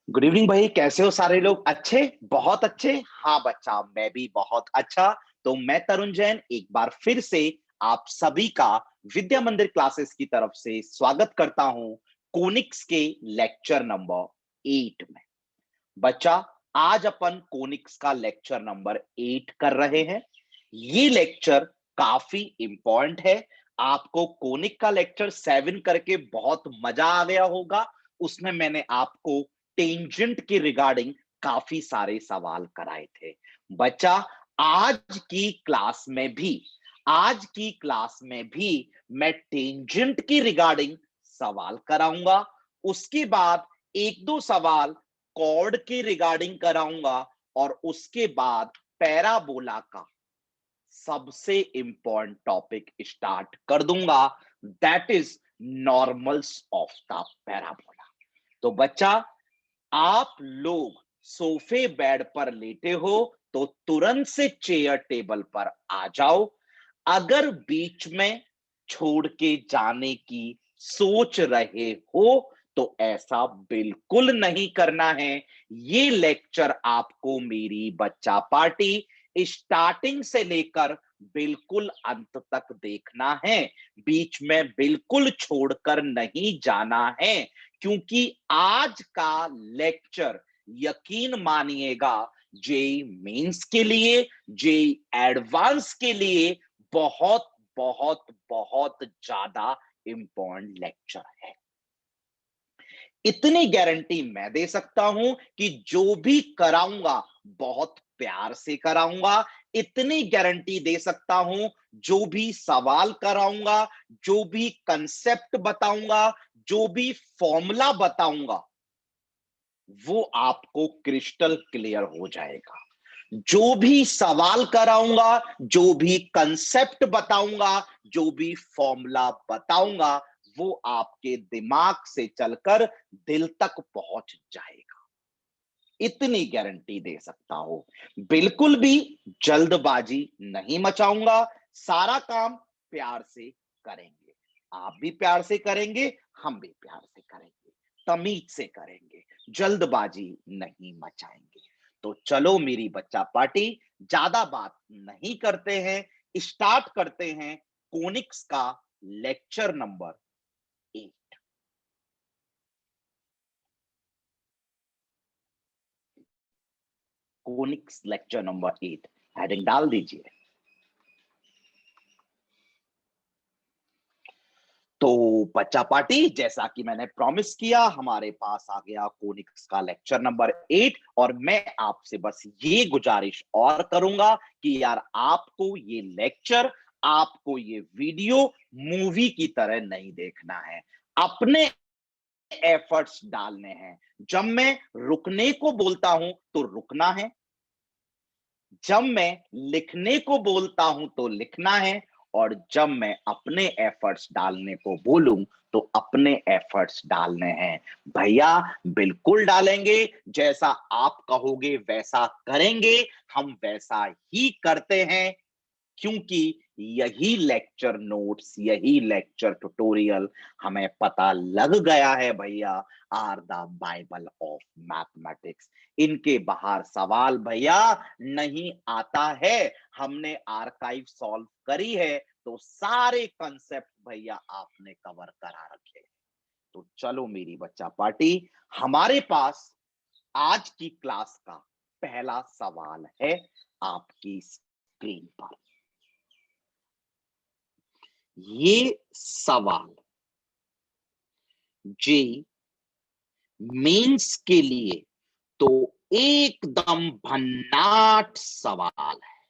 Good evening भाई, कैसे हो सारे लोग? अच्छे, बहुत अच्छे। हाँ बच्चा, मैं भी बहुत अच्छा। तो मैं तरुण जैन एक बार फिर से आप सभी का विद्या मंदिर क्लासेस की तरफ से स्वागत करता हूं कोनिक्स के लेक्चर नंबर 8 में। बच्चा, आज अपन कोनिक्स का लेक्चर नंबर 8 कर रहे हैं। ये लेक्चर काफी इंपॉर्टेंट है। आपको कोनिक का लेक्चर 7 करके बहुत मजा आ गया होगा। उसमें मैंने आपको टेंजेंट के रिगार्डिंग काफी सारे सवाल कराए थे। बच्चा, आज की क्लास में भी आज की क्लास में भी मैं टेंजेंट की रिगार्डिंग सवाल कराऊंगा। उसके बाद एक दो सवाल कॉर्ड के रिगार्डिंग कराऊंगा और उसके बाद पैराबोला का सबसे इंपॉर्टेंट टॉपिक स्टार्ट कर दूंगा, that is normals of the parabola. तो बच्चा, आप लोग सोफे बेड पर लेटे हो तो तुरंत से चेयर टेबल पर आ जाओ। अगर बीच में छोड़ के जाने की सोच रहे हो तो ऐसा बिल्कुल नहीं करना है। ये लेक्चर आपको मेरी बच्चा पार्टी स्टार्टिंग से लेकर बिल्कुल अंत तक देखना है। बीच में बिल्कुल छोड़कर नहीं जाना है, क्योंकि आज का लेक्चर यकीन मानिएगा जेई मेंस के लिए, जेई एडवांस के लिए बहुत बहुत बहुत ज्यादा इंपॉर्टेंट लेक्चर है। इतनी गारंटी मैं दे सकता हूं कि जो भी कराऊंगा बहुत प्यार से कराऊंगा। इतनी गारंटी दे सकता हूं, जो भी सवाल कराऊंगा, जो भी कंसेप्ट बताऊंगा, जो भी फॉर्मूला बताऊंगा, वो आपको क्रिस्टल क्लियर हो जाएगा। जो भी सवाल कराऊंगा, जो भी कंसेप्ट बताऊंगा, जो भी फॉर्मूला बताऊंगा, वो आपके दिमाग से चलकर दिल तक पहुंच जाएगा। इतनी गारंटी दे सकता हूं। बिल्कुल भी जल्दबाजी नहीं मचाऊंगा। सारा काम प्यार से करेंगे। आप भी प्यार से करेंगे, हम भी प्यार से करेंगे, तमीज से करेंगे, जल्दबाजी नहीं मचाएंगे। तो चलो मेरी बच्चा पार्टी, ज्यादा बात नहीं करते हैं, स्टार्ट करते हैं कोनिक्स का lecture number 8। Conics lecture number 8 heading डाल दीजिए। तो बच्चा पार्टी, जैसा कि मैंने प्रॉमिस किया, हमारे पास आ गया कोनिक्स का लेक्चर नंबर 8। और मैं आपसे बस ये गुजारिश और करूंगा कि यार आपको ये लेक्चर, आपको ये वीडियो मूवी की तरह नहीं देखना है। अपने एफर्ट्स डालने हैं। जब मैं रुकने को बोलता हूं तो रुकना है, जब मैं लिखने को बोलता हूं तो लिखना है, और जब मैं अपने एफर्ट्स डालने को बोलूं तो अपने एफर्ट्स डालने हैं। भैया, बिल्कुल डालेंगे। जैसा आप कहोगे वैसा करेंगे। हम वैसा ही करते हैं, क्योंकि यही लेक्चर नोट्स, यही लेक्चर ट्यूटोरियल हमें पता लग गया है भैया, are the Bible of mathematics. इनके बाहर सवाल भैया नहीं आता है। हमने आर्काइव सॉल्व करी है तो सारे कंसेप्ट भैया आपने कवर करा रखे। तो चलो मेरी बच्चा पार्टी, हमारे पास आज की क्लास का पहला सवाल है आपकी स्क्रीन पर। ये सवाल जे मेंस के लिए तो एकदम भन्नाट सवाल है,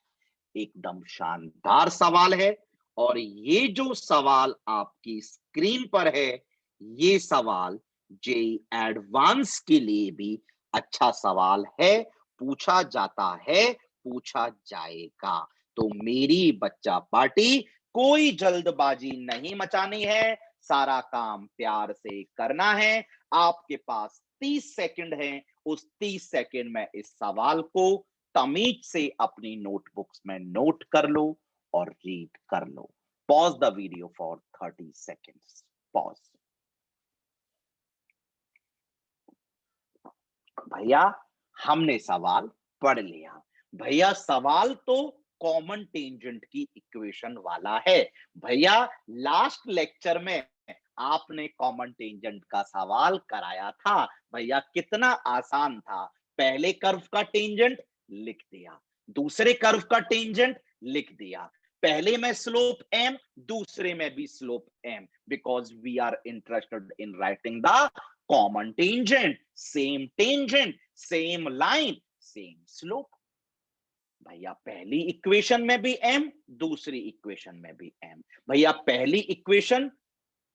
एकदम शानदार सवाल है। और ये जो सवाल आपकी स्क्रीन पर है, ये सवाल जे एडवांस के लिए भी अच्छा सवाल है। पूछा जाता है, पूछा जाएगा। तो मेरी बच्चा पार्टी, कोई जल्दबाजी नहीं मचानी है। सारा काम प्यार से करना है। आपके पास 30 सेकंड है। उस 30 सेकंड में इस सवाल को तमीज से अपनी नोटबुक्स में नोट कर लो और रीड कर लो। Pause the video for 30 seconds. Pause. भैया हमने सवाल पढ़ लिया। भैया सवाल तो कॉमन टेंजेंट की इक्वेशन वाला है। भैया लास्ट लेक्चर में आपने कॉमन टेंजेंट का सवाल कराया था। भैया कितना आसान था। पहले कर्व का टेंजेंट लिख दिया, दूसरे कर्व का टेंजेंट लिख दिया। पहले में स्लोप m, दूसरे में भी slope m, because we are interested in writing the common tangent, same line, same slope. भैया पहली इक्वेशन में भी m, दूसरी इक्वेशन में भी m। भैया पहली इक्वेशन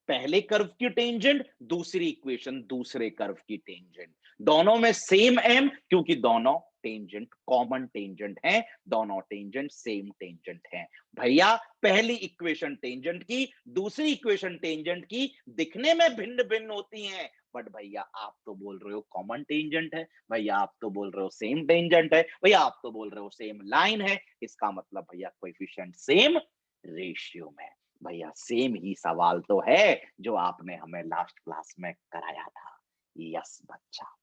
पहले कर्व की टेंजेंट, दूसरी इक्वेशन दूसरे कर्व की टेंजेंट, दोनों में सेम m, क्योंकि दोनों टेंजेंट कॉमन टेंजेंट हैं, दोनों टेंजेंट सेम टेंजेंट हैं। भैया पहली इक्वेशन टेंजेंट की, दूसरी इक्वेशन टेंजेंट की दिखने में भिन्न भिन्न होती हैं, बट भैया आप तो बोल रहे हो कॉमन टेंजेंट है, भैया आप तो बोल रहे हो सेम टेंजेंट है, भैया आप तो बोल रहे हो सेम लाइन है। इसका मतलब भैया कोएफिशिएंट सेम, रेशियो में। भैया सेम ही सवाल तो है जो आपने हमें लास्ट क्लास में कराया था। यस बच्चा।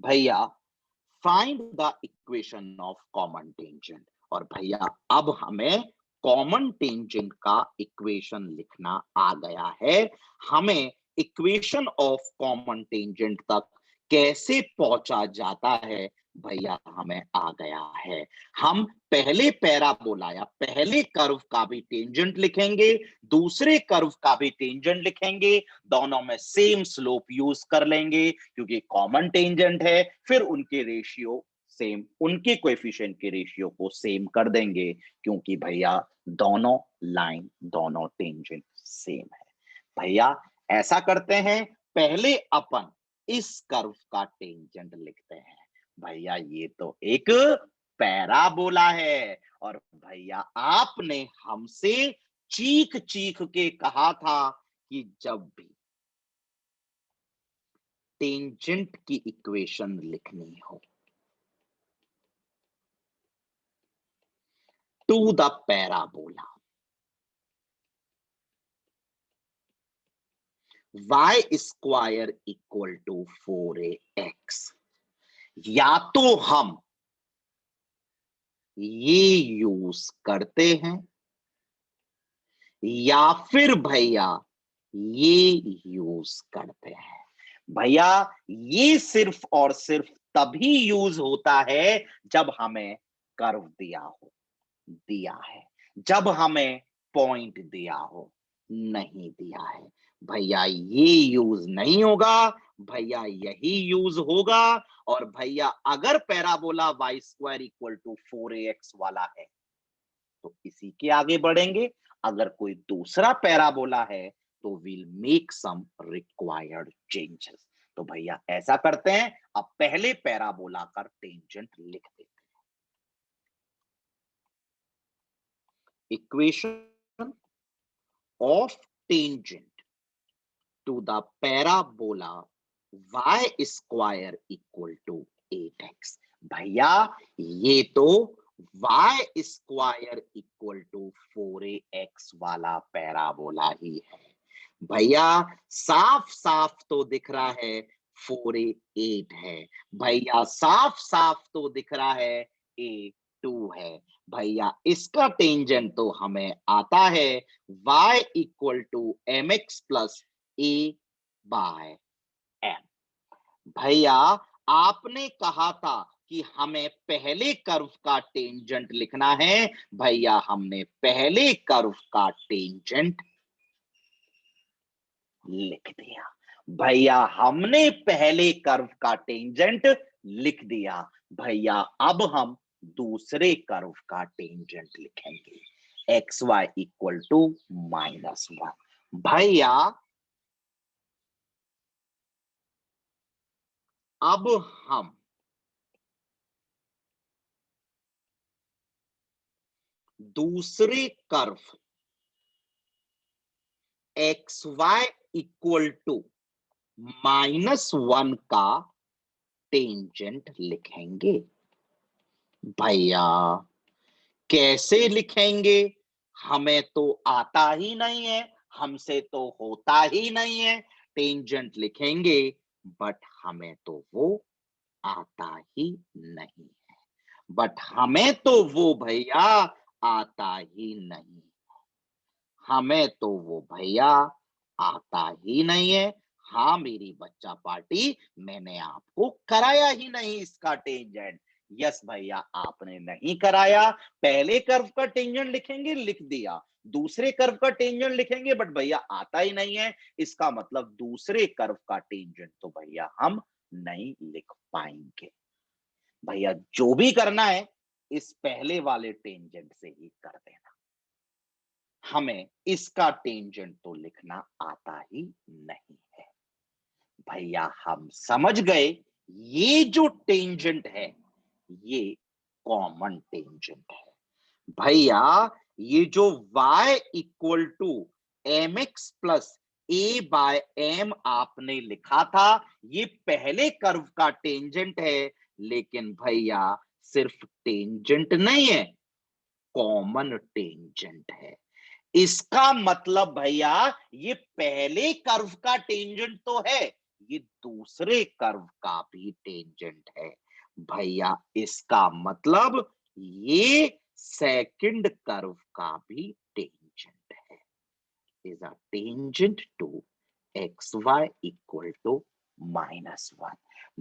भैया find the equation of common tangent, और भैया अब हमें कॉमन टेंजेंट का इक्वेशन लिखना आ गया है। हमें इक्वेशन ऑफ कॉमन टेंजेंट तक कैसे पहुंचा जाता है भैया हमें आ गया है। हम पहले पैराबोला या पहले कर्व का भी टेंजेंट लिखेंगे, दूसरे कर्व का भी टेंजेंट लिखेंगे, दोनों में सेम स्लोप यूज कर लेंगे क्योंकि कॉमन टेंजेंट है। फिर उनके रेशियो सेम, उनके कोएफिशिएंट के रेशियो को सेम कर देंगे क्योंकि भैया दोनों लाइन, दोनों टेंजेंट सेम है। भैया ऐसा करते हैं, पहले अपन इस कर्व का टेंजेंट लिखते हैं। भैया ये तो एक पैराबोला है, और भैया आपने हमसे चीख चीख के कहा था कि जब भी टेंजेंट की इक्वेशन लिखनी हो to the parabola y square equal to 4ax, या तो हम ये यूज करते हैं या फिर भैया ये यूज करते हैं। भैया ये सिर्फ और सिर्फ तभी यूज होता है जब हमें कर्व दिया है, जब हमें पॉइंट दिया हो, नहीं दिया है भैया ये यूज नहीं होगा, भैया यही यूज होगा। और भैया अगर parabola y square equal to 4ax वाला है तो इसी के आगे बढ़ेंगे, अगर कोई दूसरा पैराबोला है तो will make some required changes. तो भैया ऐसा करते हैं, अब पहले पैराबोला का टेंजेंट लिख देते हैं। Equation of tangent to the parabola y square equal to 8x। भैया ये तो y square equal to 4ax वाला पैराबोला ही है। भैया साफ साफ तो दिख रहा है 4a 8 है, भैया साफ साफ तो दिख रहा है a 2 है। भैया इसका टेंजेंट तो हमें आता है y equal to mx plus a by m। भैया आपने कहा था कि हमें पहले कर्व का टेंजेंट लिखना है, भैया हमने पहले कर्व का टेंजेंट लिख दिया। भैया हमने पहले कर्व का टेंजेंट लिख दिया। भैया अब हम दूसरे कर्व का टेंजेंट लिखेंगे, एक्स वाई इक्वल टू -1। भैया अब हम दूसरे curve X Y equal to -1 का टेंजेंट लिखेंगे। भैया कैसे लिखेंगे, हमें तो आता ही नहीं है, हमसे तो होता ही नहीं है। टेंजेंट लिखेंगे बट हमें तो वो आता ही नहीं है। बट हमें तो वो भैया आता ही नहीं, हमें तो वो भैया आता ही नहीं है। हाँ मेरी बच्चा पार्टी, मैंने आपको कराया ही नहीं इसका टेंजेंट। यस भैया, आपने नहीं कराया। पहले कर्व का टेंजेंट लिखेंगे, लिख दिया। दूसरे कर्व का टेंजेंट लिखेंगे, बट भैया आता ही नहीं है। इसका मतलब दूसरे कर्व का टेंजेंट तो भैया हम नहीं लिख पाएंगे। भैया जो भी करना है, इस पहले वाले टेंजेंट से ही कर देना। हमें इसका टेंजेंट तो लिखना आता ही नहीं है। भैया हम समझ गए, ये जो टेंजेंट है ये कॉमन टेंजेंट है। भैया ये जो y equal to M x plus A by M आपने लिखा था, ये पहले कर्व का टेंजेंट है। लेकिन भैया सिर्फ टेंजेंट नहीं है, कॉमन टेंजेंट है। इसका मतलब भैया ये पहले कर्व का टेंजेंट तो है, ये दूसरे कर्व का भी टेंजेंट है। भैया इसका मतलब ये सेकंड कर्व का भी टेंजेंट है। Is a tangent to X Y equal to -1।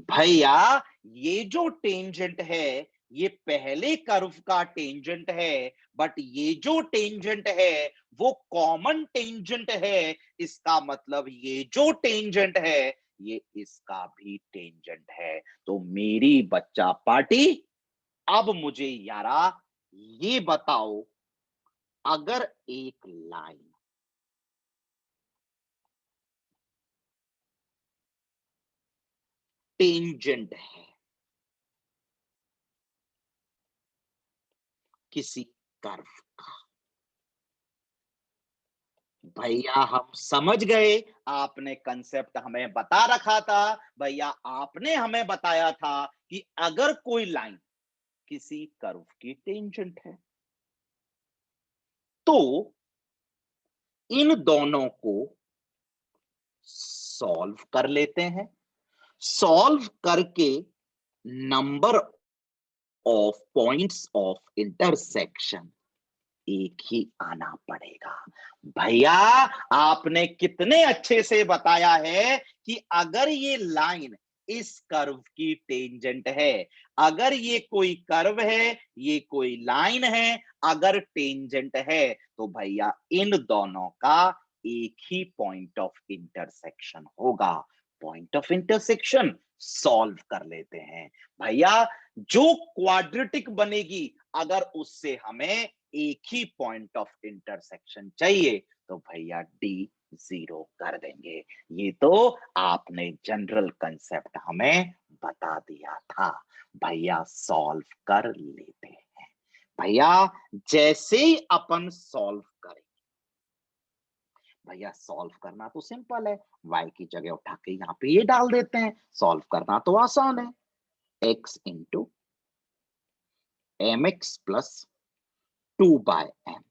भैया ये जो टेंजेंट है ये पहले कर्व का टेंजेंट है, बट ये जो टेंजेंट है वो कॉमन टेंजेंट है। इसका मतलब ये जो टेंजेंट है ये इसका भी टेंजेंट है। तो मेरी बच्चा पार्टी, अब मुझे यारा ये बताओ, अगर एक लाइन टेंजेंट है किसी कर्व का, भैया हम समझ गए। आपने कंसेप्ट हमें बता रखा था। भैया आपने हमें बताया था कि अगर कोई लाइन किसी कर्व की टेंजेंट है तो इन दोनों को सॉल्व कर लेते हैं। सॉल्व करके number of points of intersection एक ही आना पड़ेगा। भैया आपने कितने अच्छे से बताया है कि अगर ये लाइन इस कर्व की टेंजेंट है, अगर ये कोई कर्व है, ये कोई लाइन है, अगर टेंजेंट है तो भैया इन दोनों का एक ही पॉइंट ऑफ इंटरसेक्शन होगा। पॉइंट ऑफ इंटरसेक्शन सॉल्व कर लेते हैं। भैया जो क्वाड्रेटिक बनेगी, अगर उससे हमें एक ही पॉइंट ऑफ इंटरसेक्शन चाहिए तो भैया डी 0 कर देंगे। ये तो आपने जनरल कंसेप्ट हमें बता दिया था। भैया सॉल्व कर लेते हैं। भैया जैसे ही अपन सॉल्व करें, भैया सॉल्व करना तो सिंपल है। y की जगह उठा के यहाँ पे ये डाल देते हैं। सॉल्व करना तो आसान है। x into m x plus 2/m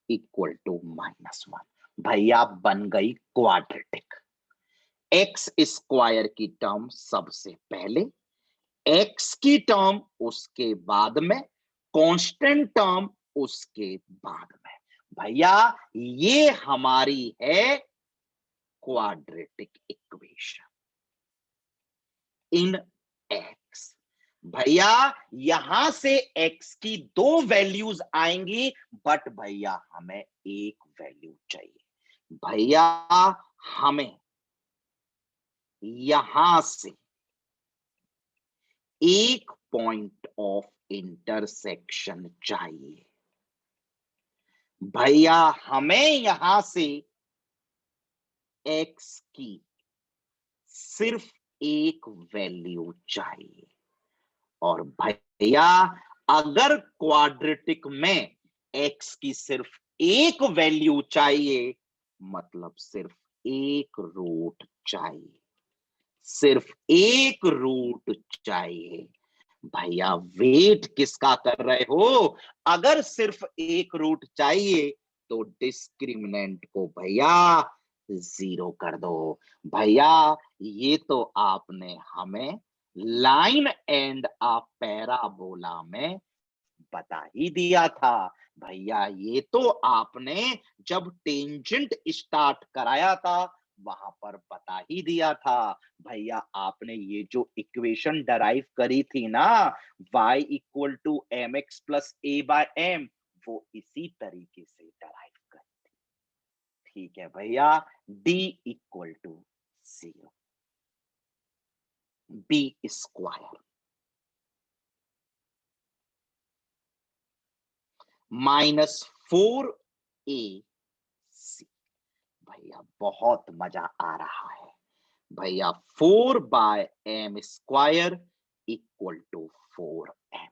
equal to -1। भैया बन गई क्वाड्रेटिक। एक्स स्क्वायर की टर्म सबसे पहले, एक्स की टर्म उसके बाद में, कांस्टेंट टर्म उसके बाद में। भैया ये हमारी है क्वाड्रेटिक इक्वेशन इन एक्स। भैया यहां से एक्स की दो वैल्यूज आएंगी, बट भैया हमें एक वैल्यू चाहिए। भैया हमें यहां से एक पॉइंट ऑफ इंटरसेक्शन चाहिए। भैया हमें यहां से एक्स की सिर्फ एक वैल्यू चाहिए। और भैया अगर क्वाड्रेटिक में एक्स की सिर्फ एक वैल्यू चाहिए, मतलब सिर्फ एक रूट चाहिए, सिर्फ एक रूट चाहिए। भैया वेट किसका कर रहे हो? अगर सिर्फ एक रूट चाहिए तो डिस्क्रिमिनेंट को भैया 0 कर दो। भैया ये तो आपने हमें लाइन एंड अ पैराबोला में बता ही दिया था। भैया ये तो आपने जब टेंजेंट स्टार्ट कराया था वहां पर बता ही दिया था। भैया आपने ये जो इक्वेशन डराइव करी थी ना, y equal to M x plus A by M, वो इसी तरीके से डराइव करी। ठीक है भैया, d equal to 0, b square minus 4ac। भैया बहुत मजा आ रहा है। भैया 4/m² इक्वल टू 4m।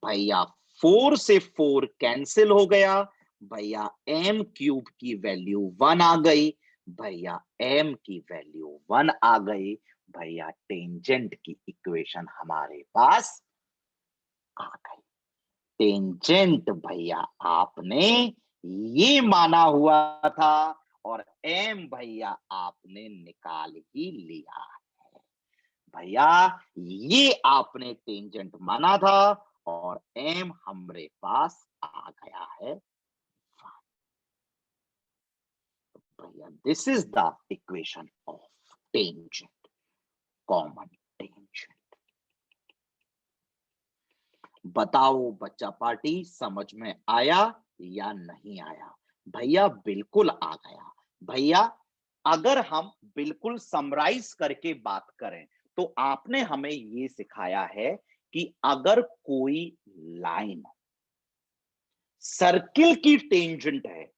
भैया 4 से 4 कैंसिल हो गया। भैया m क्यूब की वैल्यू 1 आ गई। भैया m की वैल्यू 1 आ गई। भैया टेंजेंट की इक्वेशन हमारे पास आ गई। टेंजेंट भैया आपने ये माना हुआ था और एम भैया आपने निकाल ही लिया है। भैया ये आपने टेंजेंट माना था और एम हमारे पास आ गया है। भैया this is the equation of tangent, common tangent. बताओ बच्चा पार्टी, समझ में आया या नहीं आया? भैया बिल्कुल आ गया। भैया अगर हम बिल्कुल समराइज करके बात करें तो आपने हमें ये सिखाया है कि अगर कोई लाइन सर्किल की टेंजेंट है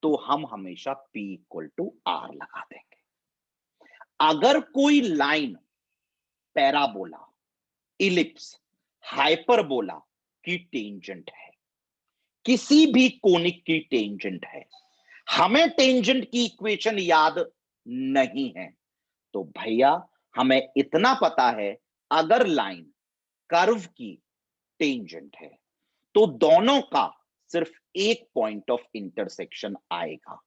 तो हम हमेशा P इक्वल टू R लगा देंगे। अगर कोई लाइन पैराबोला, इलिप्स, हाइपरबोला की टेंजेंट है, किसी भी कोनिक की टेंजेंट है, हमें टेंजेंट की इक्वेशन याद नहीं है, तो भैया हमें इतना पता है, अगर लाइन कर्व की टेंजेंट है तो दोनों का सिर्फ एक पॉइंट ऑफ इंटरसेक्शन आएगा।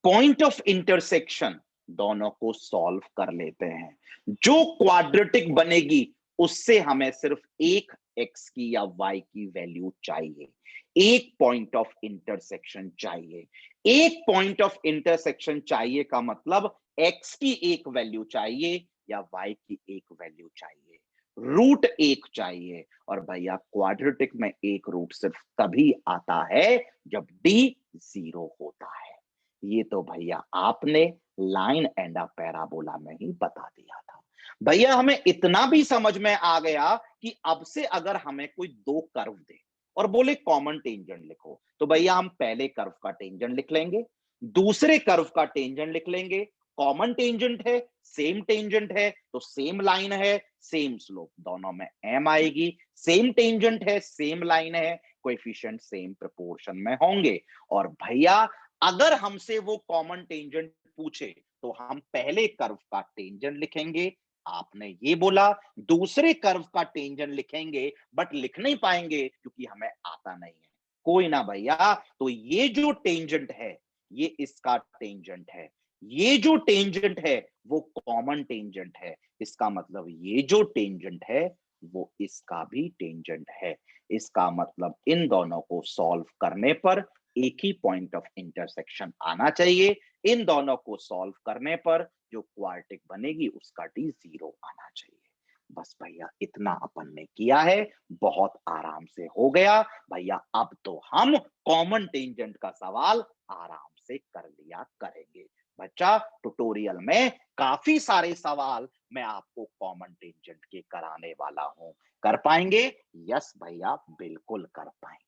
पॉइंट ऑफ इंटरसेक्शन दोनों को सॉल्व कर लेते हैं। जो क्वाड्रेटिक बनेगी उससे हमें सिर्फ एक x की या y की वैल्यू चाहिए। एक पॉइंट ऑफ इंटरसेक्शन चाहिए। एक पॉइंट ऑफ इंटरसेक्शन चाहिए का मतलब x की एक वैल्यू चाहिए या y की एक वैल्यू चाहिए। रूट एक चाहिए और भैया क्वाड्रेटिक में एक रूट सिर्फ तभी आता है जब d 0 होता है। ये तो भैया आपने लाइन एंड अ पैराबोला में ही बता दिया था। भैया हमें इतना भी समझ में आ गया कि अब से अगर हमें कोई दो कर्व दे और बोले कॉमन टेंजेंट लिखो, तो भैया हम पहले कर्व का टेंजेंट लिख लेंगे, दूसरे कर्व का टेंजेंट लिख लेंगे। कॉमन टेंजेंट है, सेम टेंजेंट है तो सेम लाइन है, सेम स्लोप, दोनों में m आएगी। सेम टेंजेंट है, सेम लाइन है, कोएफिशिएंट सेम प्रोपोर्शन में होंगे। और भैया अगर हमसे वो कॉमन टेंजेंट पूछे तो हम पहले कर्व का टेंजेंट लिखेंगे, आपने ये बोला, दूसरे कर्व का टेंजेंट लिखेंगे, बट लिख नहीं पाएंगे क्योंकि हमें आता नहीं है। कोई ना भैया, तो ये जो टेंजेंट है ये इसका टेंजेंट है, ये जो टेंजेंट है वो कॉमन टेंजेंट है, इसका मतलब ये जो टेंजेंट है वो इसका भी टेंजेंट है। इसका मतलब इन दोनों को सॉल्व करने पर एक ही पॉइंट ऑफ इंटरसेक्शन आना चाहिए। इन दोनों को सॉल्व करने पर जो क्वार्टिक बनेगी उसका डी 0 आना चाहिए। बस भैया इतना अपन ने किया है, बहुत आराम से हो गया। भैया अब तो हम कॉमन टेंजेंट का सवाल आराम से कर लिया करेंगे। बच्चा ट्यूटोरियल में काफी सारे सवाल मैं आपको कॉमन टेंजेंट के कराने वाला हूं। कर पाएंगे? यस भैया बिल्कुल कर पाएंगे।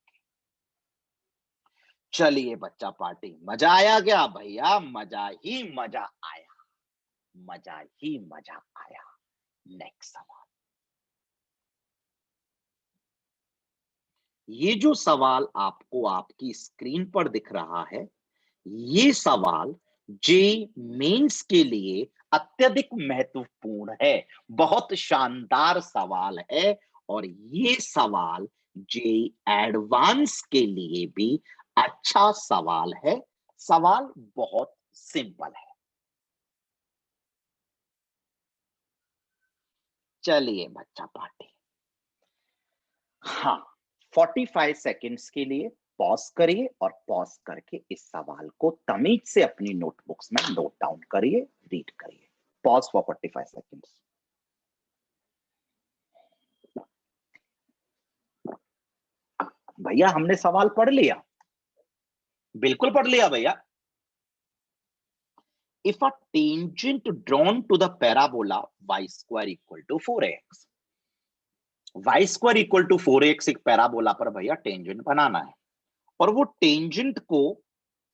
चलिए बच्चा पार्टी, मजा आया क्या? भैया मजा ही मजा आया, मजा ही मजा आया। नेक्स्ट सवाल, ये जो सवाल आपको आपकी स्क्रीन पर दिख रहा है, ये सवाल जे मेंस के लिए अत्यधिक महत्वपूर्ण है। बहुत शानदार सवाल है और ये सवाल जे एडवांस के लिए भी अच्छा सवाल है। सवाल बहुत सिंपल है। चलिए बच्चा पार्टी। हाँ, 45 सेकंड्स के लिए पॉज करिए और पॉज करके इस सवाल को तमीज से अपनी नोटबुक्स में नोट डाउन करिए, रीड करिए। Pause for 45 seconds. भैया हमने सवाल पढ़ लिया, बिल्कुल पढ़ लिया भैया। If a tangent drawn to the parabola y square equal to 4x, y square equal to 4x एक पैराबोला पर भैया टेंजेंट बनाना है, और वो टेंजेंट को,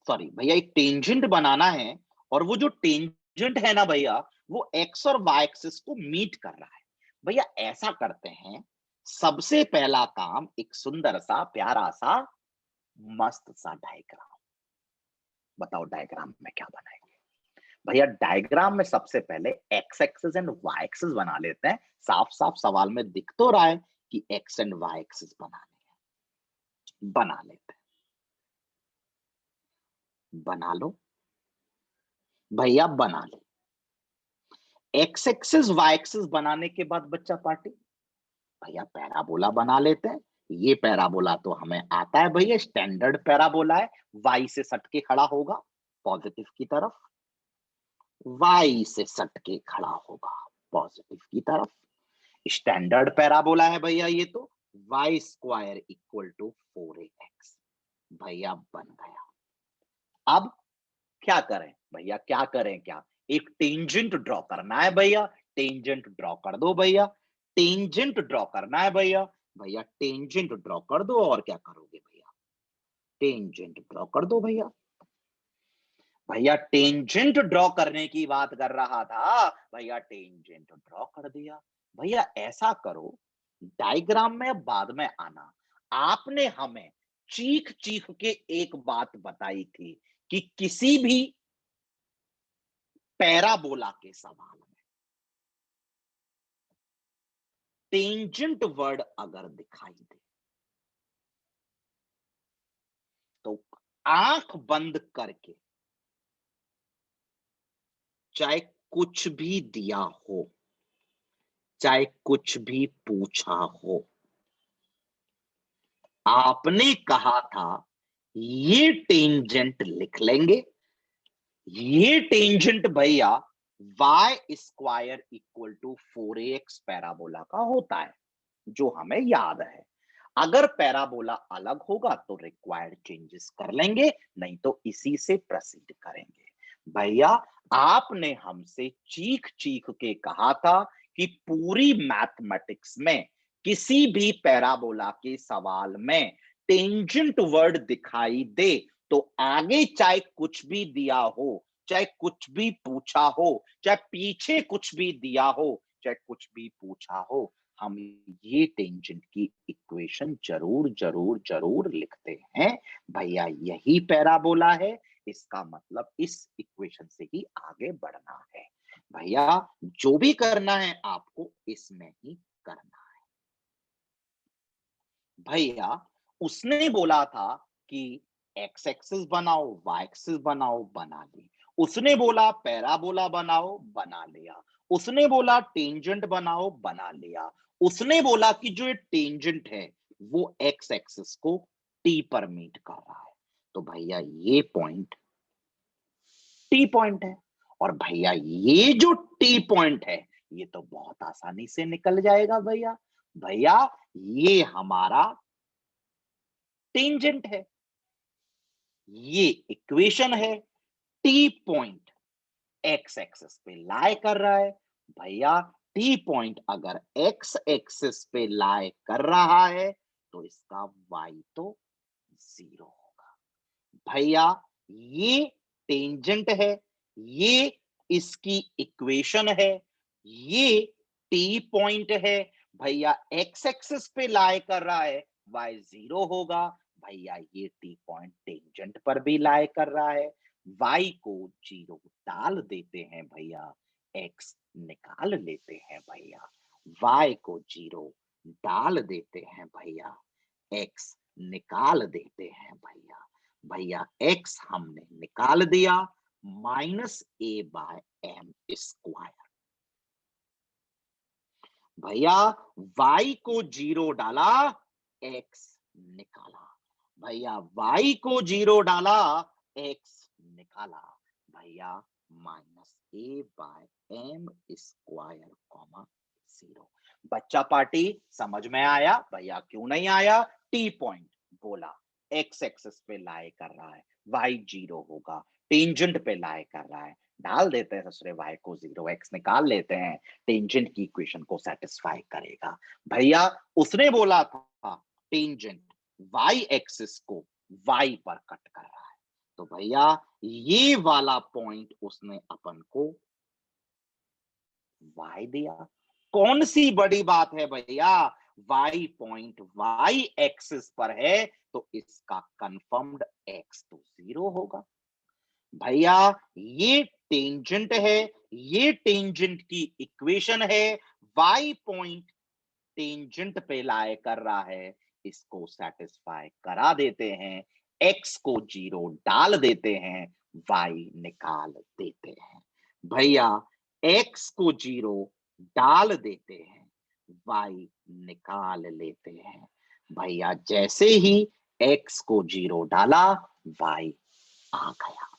सॉरी भैया, एक टेंजेंट बनाना है, और वो जो टेंजेंट है ना भैया, वो एक्स और वाई एक्सिस को मीट कर रहा है। भैया ऐसा करते हैं, सबसे पहला काम एक सुंदर सा प्यारा सा मस्त सा डायग्राम। बताओ डायग्राम में क्या बनाएंगे? भैया डायग्राम में सबसे पहले x axis and y axis बना लेते हैं। साफ साफ सवाल में दिख तो रहा है कि एक्स एंड वाई एक्सिस बनाने हैं, बना लेते हैं। बना लो भैया, बना ले। एक्स एक्सिस वाई एक्सिस बनाने के बाद बच्चा पार्टी, भैया पैराबोला बना लेते हैं। ये पैराबोला तो हमें आता है भैया, स्टैंडर्ड पैराबोला है, वाई से सट के खड़ा होगा पॉजिटिव की तरफ, वाई से सट के खड़ा होगा पॉजिटिव की तरफ। स्टैंडर्ड पैराबोला है भैया ये तो, Y square equal to 4ax। भैया बन गया। अब क्या करें भैया, क्या करें? क्या एक टेंजेंट ड्रॉ करना है भैया, टेंजेंट ड्रॉ कर दो भैया, टेंजेंट ड्रॉ करना है भैया। भैया टेंजेंट ड्रॉ कर दो, और क्या करोगे भैया? टेंजेंट ड्रॉ कर दो भैया। भैया टेंजेंट ड्रॉ करने की बात कर रहा था भैया, टेंजेंट ड्रॉ कर दिया। भैया ऐसा करो, डायग्राम में बाद में आना। आपने हमें चीख चीख के एक बात बताई थी कि किसी भी पैराबोला के सवाल में टेंजेंट वर्ड अगर दिखाई दे तो आंख बंद करके, चाहे कुछ भी दिया हो, चाहे कुछ भी पूछा हो, आपने कहा था ये टेंजेंट लिख लेंगे। ये टेंजेंट भैया y square equal to 4ax parabola का होता है, जो हमें याद है। अगर पैराबोला अलग होगा तो रिक्वायर्ड चेंजेस कर लेंगे, नहीं तो इसी से प्रोसीड करेंगे। भैया आपने हमसे चीख चीख के कहा था कि पूरी मैथमेटिक्स में किसी भी पैराबोला के सवाल में टेंजेंट वर्ड दिखाई दे तो आगे चाहे कुछ भी दिया हो, चाहे कुछ भी पूछा हो, चाहे पीछे कुछ भी दिया हो, चाहे कुछ भी पूछा हो, हम ये टेंजेंट की इक्वेशन जरूर जरूर जरूर लिखते हैं। भैया यही पैराबोला है, इसका मतलब इस इक्वेशन से ही आगे बढ़ना है। भैया जो भी करना है आपको इसमें ही करना है। भैया उसने बोला था कि एक्स एक्सिस बनाओ, वाई एक्सिस बनाओ, बना ली। उसने बोला पैराबोला बनाओ, बना लिया। उसने बोला टेंजेंट बनाओ, बना लिया। उसने बोला कि जो ये टेंजेंट है वो एक्स एक्सिस को टी पर मीट कर रहा है, तो भैया ये पॉइंट टी पॉइंट है। और भैया ये जो टी पॉइंट है ये तो बहुत आसानी से निकल जाएगा भैया। भैया ये हमारा टेंजेंट है, ये इक्वेशन है। टी पॉइंट एक्स एक्सिस पे लाई कर रहा है। भैया टी पॉइंट अगर एक्स एक्सिस पे लाई कर रहा है तो इसका वाई तो 0 होगा। भैया ये टेंजेंट है, ये इसकी इक्वेशन है, ये टी पॉइंट है। भैया एक्स एक्सिस पे लाई कर रहा है, वाई 0 होगा। भैया ये टी पॉइंट टेंजेंट पर भी लाई कर रहा है, वाई को 0 डाल देते हैं भैया, एक्स निकाल लेते हैं भैया। वाई को 0 डाल देते हैं भैया, एक्स निकाल देते हैं भैया। भैया x हमने निकाल दिया, -a/m स्क्वायर। भैया y को 0 डाला, x निकाला। भैया y को 0 डाला, x निकाला। भैया -a/m², 0। बच्चा पार्टी समझ में आया? भैया क्यों नहीं आया? टी पॉइंट बोला, एक्स एक्सिस पे लाई कर रहा है, y 0 होगा, टेंजेंट पे लाई कर रहा है, डाल देते हैं दूसरे y को 0, x निकाल लेते हैं, टेंजेंट की इक्वेशन को सेटिस्फाई करेगा। भैया उसने बोला था टेंजेंट y एक्सिस को y पर कट कर रहा है, तो भैया ये वाला पॉइंट उसने अपन को y दिया। कौन सी बड़ी बात है भैया? y पॉइंट y एक्सिस पर है, तो इसका कंफर्म्ड x तो 0 होगा। भैया ये टेंजेंट है, ये टेंजेंट की इक्वेशन है, y पॉइंट टेंजेंट पे लाए कर रहा है, इसको सेटिस्फाई करा देते हैं, x को 0 डाल देते हैं, y निकाल देते हैं। भैया x को 0 डाल देते हैं, y निकाल लेते हैं। भैया जैसे ही x को 0 डाला, y आ गया,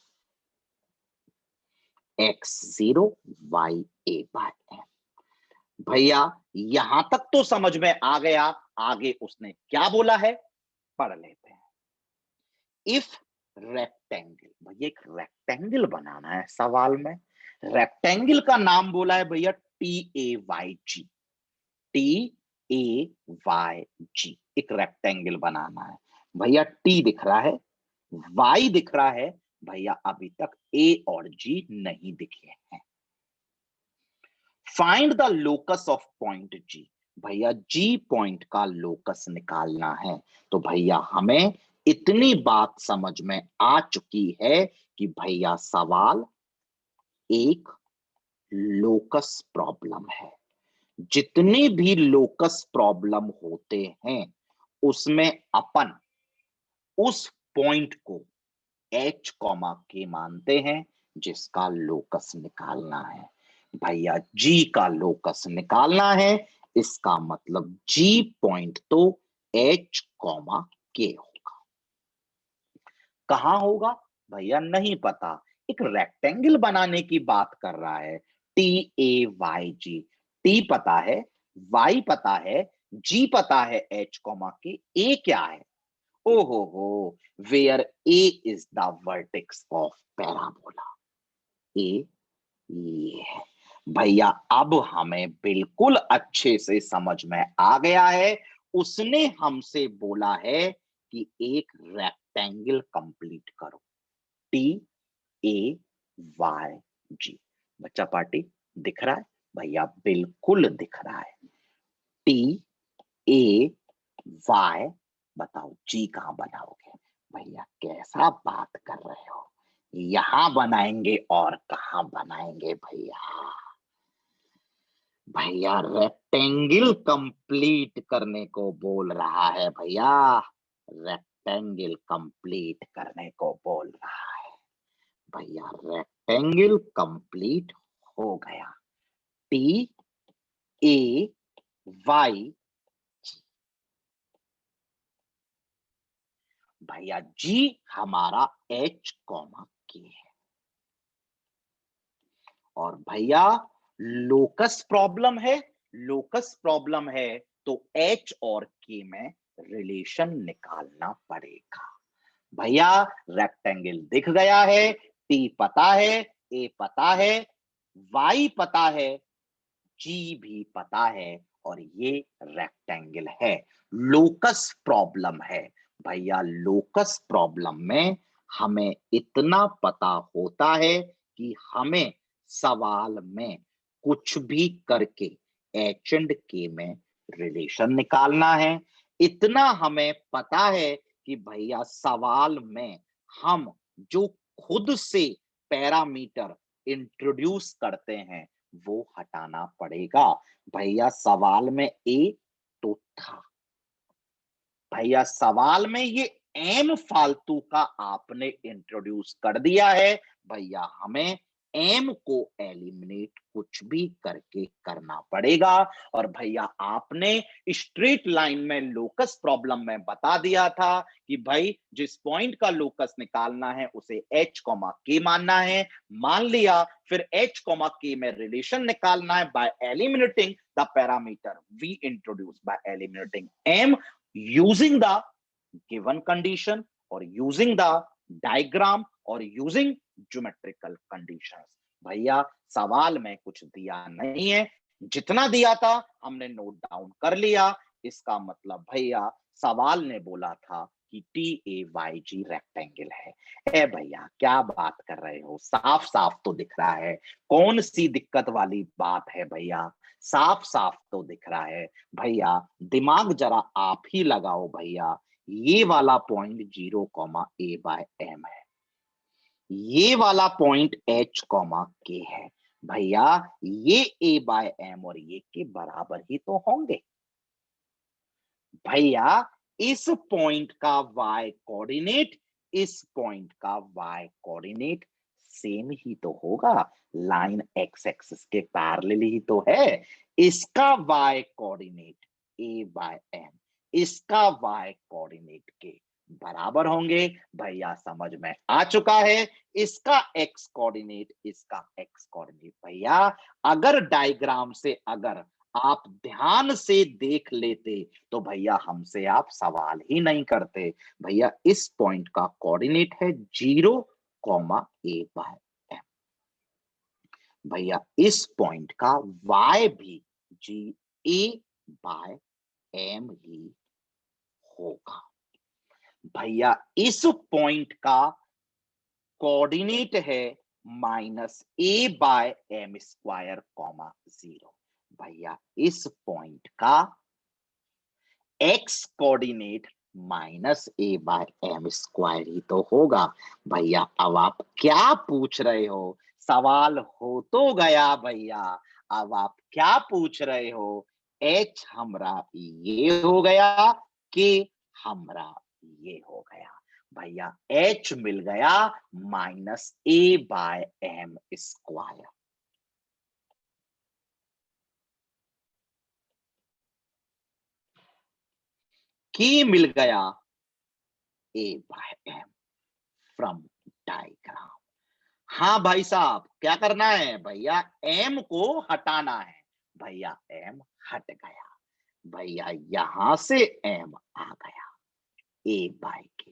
x0 y a/m। भैया यहां तक तो समझ में आ गया, आगे उसने क्या बोला है पढ़ लेते हैं। इफ रेक्टेंगल, भैया एक रेक्टेंगल बनाना है सवाल में। रेक्टेंगल का नाम बोला है भैया TAYG, TAYG, एक रेक्टेंगल बनाना है। भैया T दिख रहा है, Y दिख रहा है, भैया अभी तक A और G नहीं दिखे हैं। Find the locus of point G, भैया G पॉइंट का लोकस निकालना है। तो भैया हमें इतनी बात समझ में आ चुकी है कि भैया सवाल एक लोकस प्रॉब्लम है। जितनी भी लोकस प्रॉब्लम होते हैं उसमें अपन उस पॉइंट को H, K मानते हैं जिसका लोकस निकालना है। भैया G का लोकस निकालना है, इसका मतलब G पॉइंट तो H, K होगा। कहां होगा भैया नहीं पता, एक रेक्टेंगल बनाने की बात कर रहा है। TAYG, T पता है, Y पता है, G पता है, H, K, A क्या है? ओहो हो, where A is the vertex of parabola, A ये है। भैया अब हमें बिल्कुल अच्छे से समझ में आ गया है, उसने हमसे बोला है कि एक रेक्टेंगल कंप्लीट करो, TAYG। बच्चा पार्टी दिख रहा है? भैया बिल्कुल दिख रहा है। TAY, बताओ G कहां बनाओगे? भैया कैसा बात कर रहे हो, यहां बनाएंगे और कहां बनाएंगे भैया? भैया रेक्टेंगल कंप्लीट करने को बोल रहा है, भैया रेक्टेंगल कंप्लीट करने को बोल रहा है। भैया रेक्टेंगल कंप्लीट हो गया, TAY। भैया G हमारा H, K है। और भैया लोकस प्रॉब्लम है, लोकस प्रॉब्लम है तो H और K में रिलेशन निकालना पड़ेगा। भैया रेक्टेंगल दिख गया है, T पता है, A पता है, Y पता है, G भी पता है, और ये रेक्टेंगल है। लोकस प्रॉब्लम है। भैया लोकस प्रॉब्लम में हमें इतना पता होता है कि हमें सवाल में कुछ भी करके H एंड K में रिलेशन निकालना है। इतना हमें पता है कि भैया सवाल में हम जो खुद से पैरामीटर इंट्रोड्यूस करते हैं वो हटाना पड़ेगा। भैया सवाल में ए तो था, भैया सवाल में ये एम फालतू का आपने इंट्रोड्यूस कर दिया है, भैया हमें एम को एलिमिनेट कुछ भी करके करना पड़ेगा। और भैया आपने स्ट्रेट लाइन में लोकस प्रॉब्लम में बता दिया था कि भाई जिस पॉइंट का लोकस निकालना है उसे h के मानना है, मान लिया। फिर h के में रिलेशन निकालना है by eliminating the parameter we introduce by eliminating m using the given condition और यूजिंग द डायग्राम और यूजिंग ज्योमेट्रिकल कंडीशंस। भैया सवाल में कुछ दिया नहीं है, जितना दिया था हमने नोट डाउन कर लिया। इसका मतलब भैया सवाल ने बोला था कि TAYG रेक्टेंगल है। ए भैया क्या बात कर रहे हो, साफ साफ तो दिख रहा है। कौन सी दिक्कत वाली बात है भैया, साफ साफ तो दिख रहा है। भैया दिमाग जरा आप ही लगाओ भैया, ये वाला पॉइंट 0,a/m है, ये वाला पॉइंट h, k है। भैया ये a/m और ये के बराबर ही तो होंगे। भैया इस पॉइंट का y कोऑर्डिनेट इस पॉइंट का y कोऑर्डिनेट सेम ही तो होगा, लाइन x एक्सिस के पैरेलल ही तो है। इसका y कोऑर्डिनेट a/m, इसका y कोऑर्डिनेट के बराबर होंगे। भैया समझ में आ चुका है। इसका x कोऑर्डिनेट इसका x कोऑर्डिनेट। भैया अगर डायग्राम से अगर आप ध्यान से देख लेते तो भैया हमसे आप सवाल ही नहीं करते। भैया इस पॉइंट का कोऑर्डिनेट है 0,a/m। भैया इस पॉइंट का y भी a/m ही होगा। भैया इस पॉइंट का कोऑर्डिनेट है -a/m², 0। भैया इस पॉइंट का x कोऑर्डिनेट -a/m² ही तो होगा। भैया अब आप क्या पूछ रहे हो, सवाल हो तो गया भैया। अब आप क्या पूछ रहे हो, h हमरा ये हो गया कि हमरा ये हो गया। भैया h मिल गया -a/m², की मिल गया a/m फ्रॉम डायग्राम। हाँ भाई साहब क्या करना है भैया, m को हटाना है। भैया m हट गया, भैया यहां से m आ गया a/k।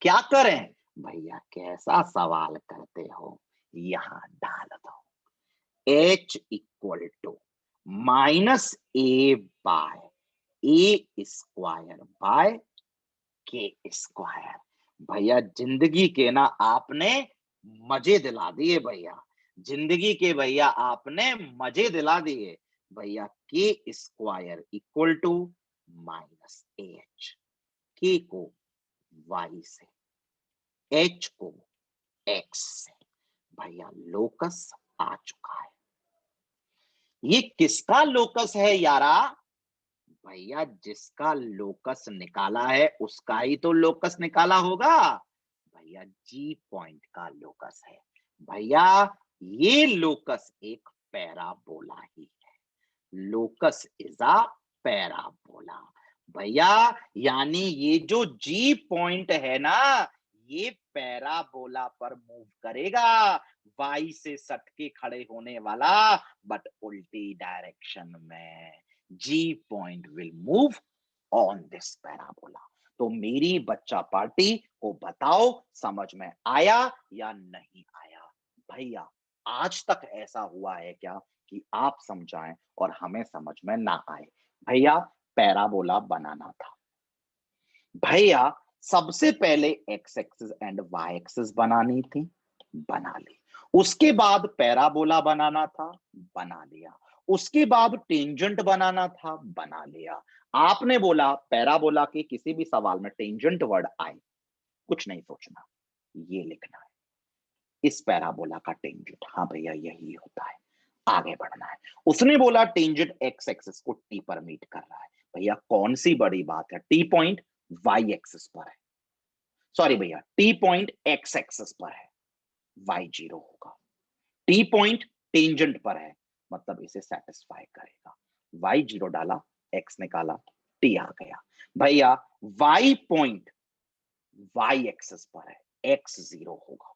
क्या करें भैया, कैसा सवाल करते हो, यहां डाल दो h इक्वल टू -a/a² भैया जिंदगी के ना आपने मजे दिला दिए भैया, जिंदगी के भैया आपने मजे दिला दिए। भैया k² equal to -ah, k को y से, h को x से। भैया लोकस आ चुका है। ये किसका लोकस है यारा, भैया जिसका लोकस निकाला है उसका ही तो लोकस निकाला होगा। भैया जी पॉइंट का लोकस है। भैया ये लोकस एक पैराबोला ही है, लोकस इज अ पैराबोला। भैया यानी ये जो जी पॉइंट है ना, ये पैराबोला पर मूव करेगा, वाई से सट के खड़े होने वाला, बट उल्टी डायरेक्शन में। G point will move on this parabola. तो मेरी बच्चा पार्टी को बताओ समझ में आया या नहीं आया। भैया आज तक ऐसा हुआ है क्या कि आप समझाएं और हमें समझ में ना आए। भैया पैराबोला बनाना था, भैया सबसे पहले x axis and y axis बनानी थी, बना ली। उसके बाद पैराबोला बनाना था, बना लिया। उसके बाद टेंजेंट बनाना था, बना लिया। आपने बोला पैराबोला के किसी भी सवाल में टेंजेंट वर्ड आए, कुछ नहीं सोचना, ये लिखना है इस पैराबोला का टेंजेंट। हाँ भैया यही होता है, आगे बढ़ना है। उसने बोला टेंजेंट एक्स एक्सिस को टी पर मीट कर रहा है। भैया कौन सी बड़ी बात है, टी पॉइंट वाई एक्सिस पर है, सॉरी भैया टी पॉइंट एक्स एक्सिस पर है, y 0 होगा। टी पॉइंट टेंजेंट पर है, मतलब इसे सेटिस्फाई करेगा। y 0 डाला, x निकाला, t आ गया। भैया y पॉइंट y एक्सिस पर है, x 0 होगा,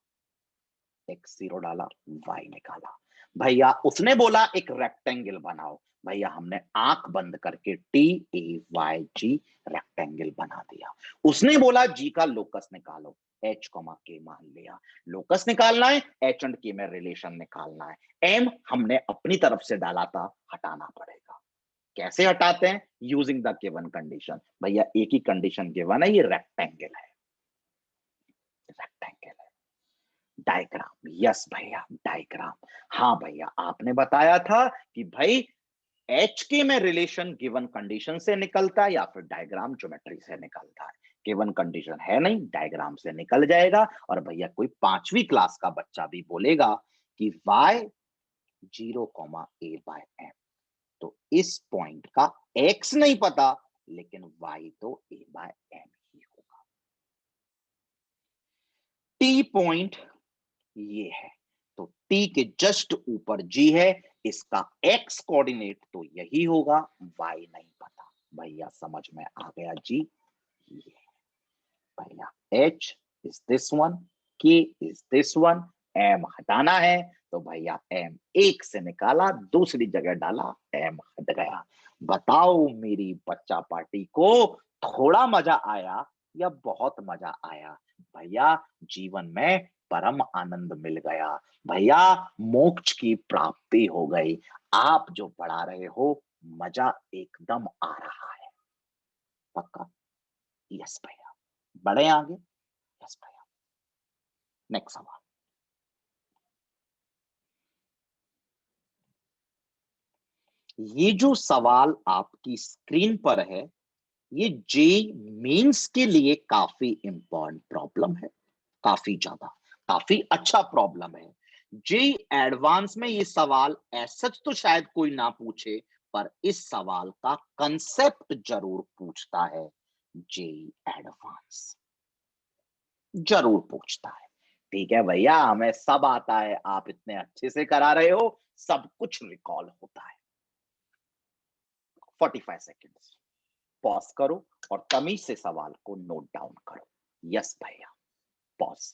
x 0 डाला, y निकाला। भैया उसने बोला एक रेक्टेंगल बनाओ, भैया हमने आंख बंद करके t a y g rectangle बना दिया। उसने बोला जी का लोकस निकालो, एच कॉमा के मान लिया। लोकस निकालना है, एच एंड के में रिलेशन निकालना है। एम हमने अपनी तरफ से डाला था, हटाना पड़ेगा। कैसे हटाते हैं? Using the given condition. भैया एक ही कंडीशन गिवन है, ये रेक्टेंगल है, रेक्टेंगल है। डायग्राम, यस भैया डायग्राम। हाँ भैया आपने बताया था कि भाई एच के में रिलेशन गिवन कंडीशन से निकलता है या फिर डायग्राम ज्योमेट्री से निकलता है। गिवन कंडीशन है नहीं, डायग्राम से निकल जाएगा। और भैया कोई 5वीं क्लास का बच्चा भी बोलेगा कि y 0, a बाय m, तो इस पॉइंट का x नहीं पता, लेकिन y तो a बाय m ही होगा। t पॉइंट ये है, तो t के जस्ट ऊपर g है, इसका x कोऑर्डिनेट तो यही होगा, y नहीं पता। भैया समझ में आ गया जी? ये भैया h is this one, k is this one, m हटाना है तो भैया m एक से निकाला, दूसरी जगह डाला, m हट गया। बताओ मेरी बच्चा पार्टी को थोड़ा मजा आया या बहुत मजा आया? भैया जीवन में परम आनंद मिल गया, भैया मोक्ष की प्राप्ति हो गई। आप जो पढ़ा रहे हो मजा एकदम आ रहा है, पक्का? यस भैया, बढ़े आगे। यस भैया, नेक्स्ट सवाल। ये जो सवाल आपकी स्क्रीन पर है, ये जे मेंस के लिए काफी इंपॉर्टेंट प्रॉब्लम है, काफी ज्यादा, काफी अच्छा प्रॉब्लम है। जे एडवांस में ये सवाल सच तो शायद कोई ना पूछे, पर इस सवाल का कंसेप्ट जरूर पूछता है। जे एडवांस जरूर पूछता है। ठीक है भैया, हमें सब आता है, आप इतने अच्छे से करा रहे हो, सब कुछ रिकॉल होता है। 45 सेकेंड्स पॉज करो और तमीज से सवाल को नोट डाउन करो। यस भैया, पॉज।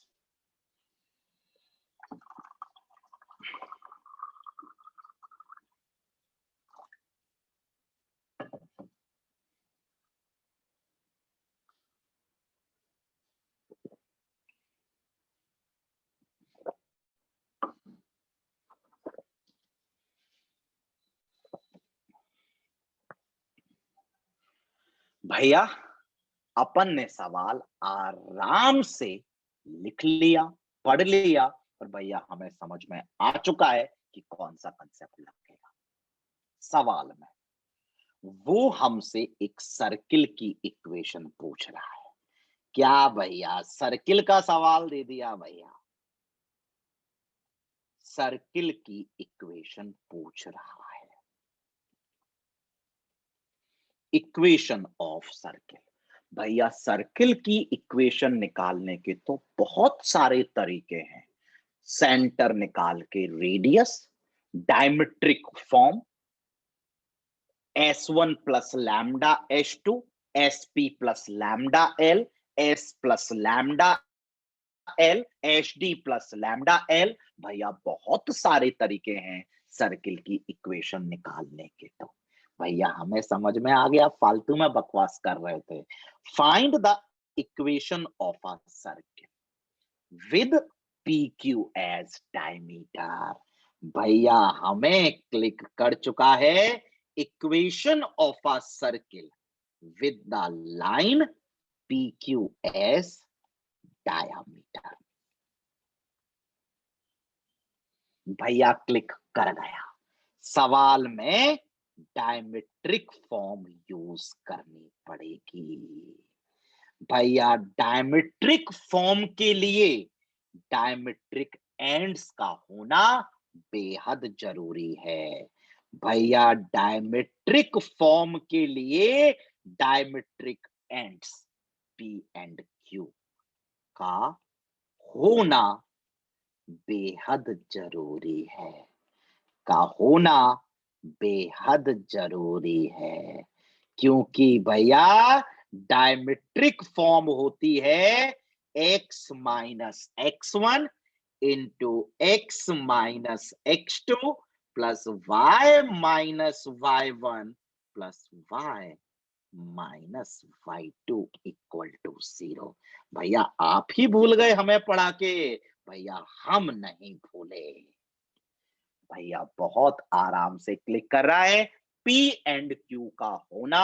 भैया अपन ने सवाल आराम से लिख लिया, पढ़ लिया, और भैया हमें समझ में आ चुका है कि कौन सा कंसेप्ट लगेगा सवाल में। वो हमसे एक सर्किल की इक्वेशन पूछ रहा है। क्या भैया सर्किल का सवाल दे दिया? भैया सर्किल की इक्वेशन पूछ रहा है, इक्वेशन ऑफ सर्किल। भैया सर्किल की इक्वेशन निकालने के तो बहुत सारे तरीके हैं। सेंटर निकाल के radius, diametric form, S1 plus lambda S2, SP plus lambda L, S plus lambda L, HD plus lambda L। भैया बहुत सारे तरीके हैं सर्किल की इक्वेशन निकालने के। तो भैया हमें समझ में आ गया, फालतू में बकवास कर रहे थे। Find the equation of a circle with PQ as diameter. भैया हमें क्लिक कर चुका है equation of a circle with the line PQ as diameter. भैया क्लिक कर गया। सवाल में डायमेट्रिक फॉर्म यूज करनी पड़ेगी। भैया डायमेट्रिक फॉर्म के लिए डायमेट्रिक एंड्स का होना बेहद जरूरी है। भैया डायमेट्रिक फॉर्म के लिए diametric ends P and Q का होना बेहद जरूरी है, का होना बेहद जरूरी है, क्योंकि भैया डायमेट्रिक फॉर्म होती है x minus x1 into x minus x2 plus y minus y1 plus y minus y2 equal to 0। भैया आप ही भूल गए हमें पढ़ा के, भैया हम नहीं भूले। भैया बहुत आराम से क्लिक कर रहा है। P एंड Q का होना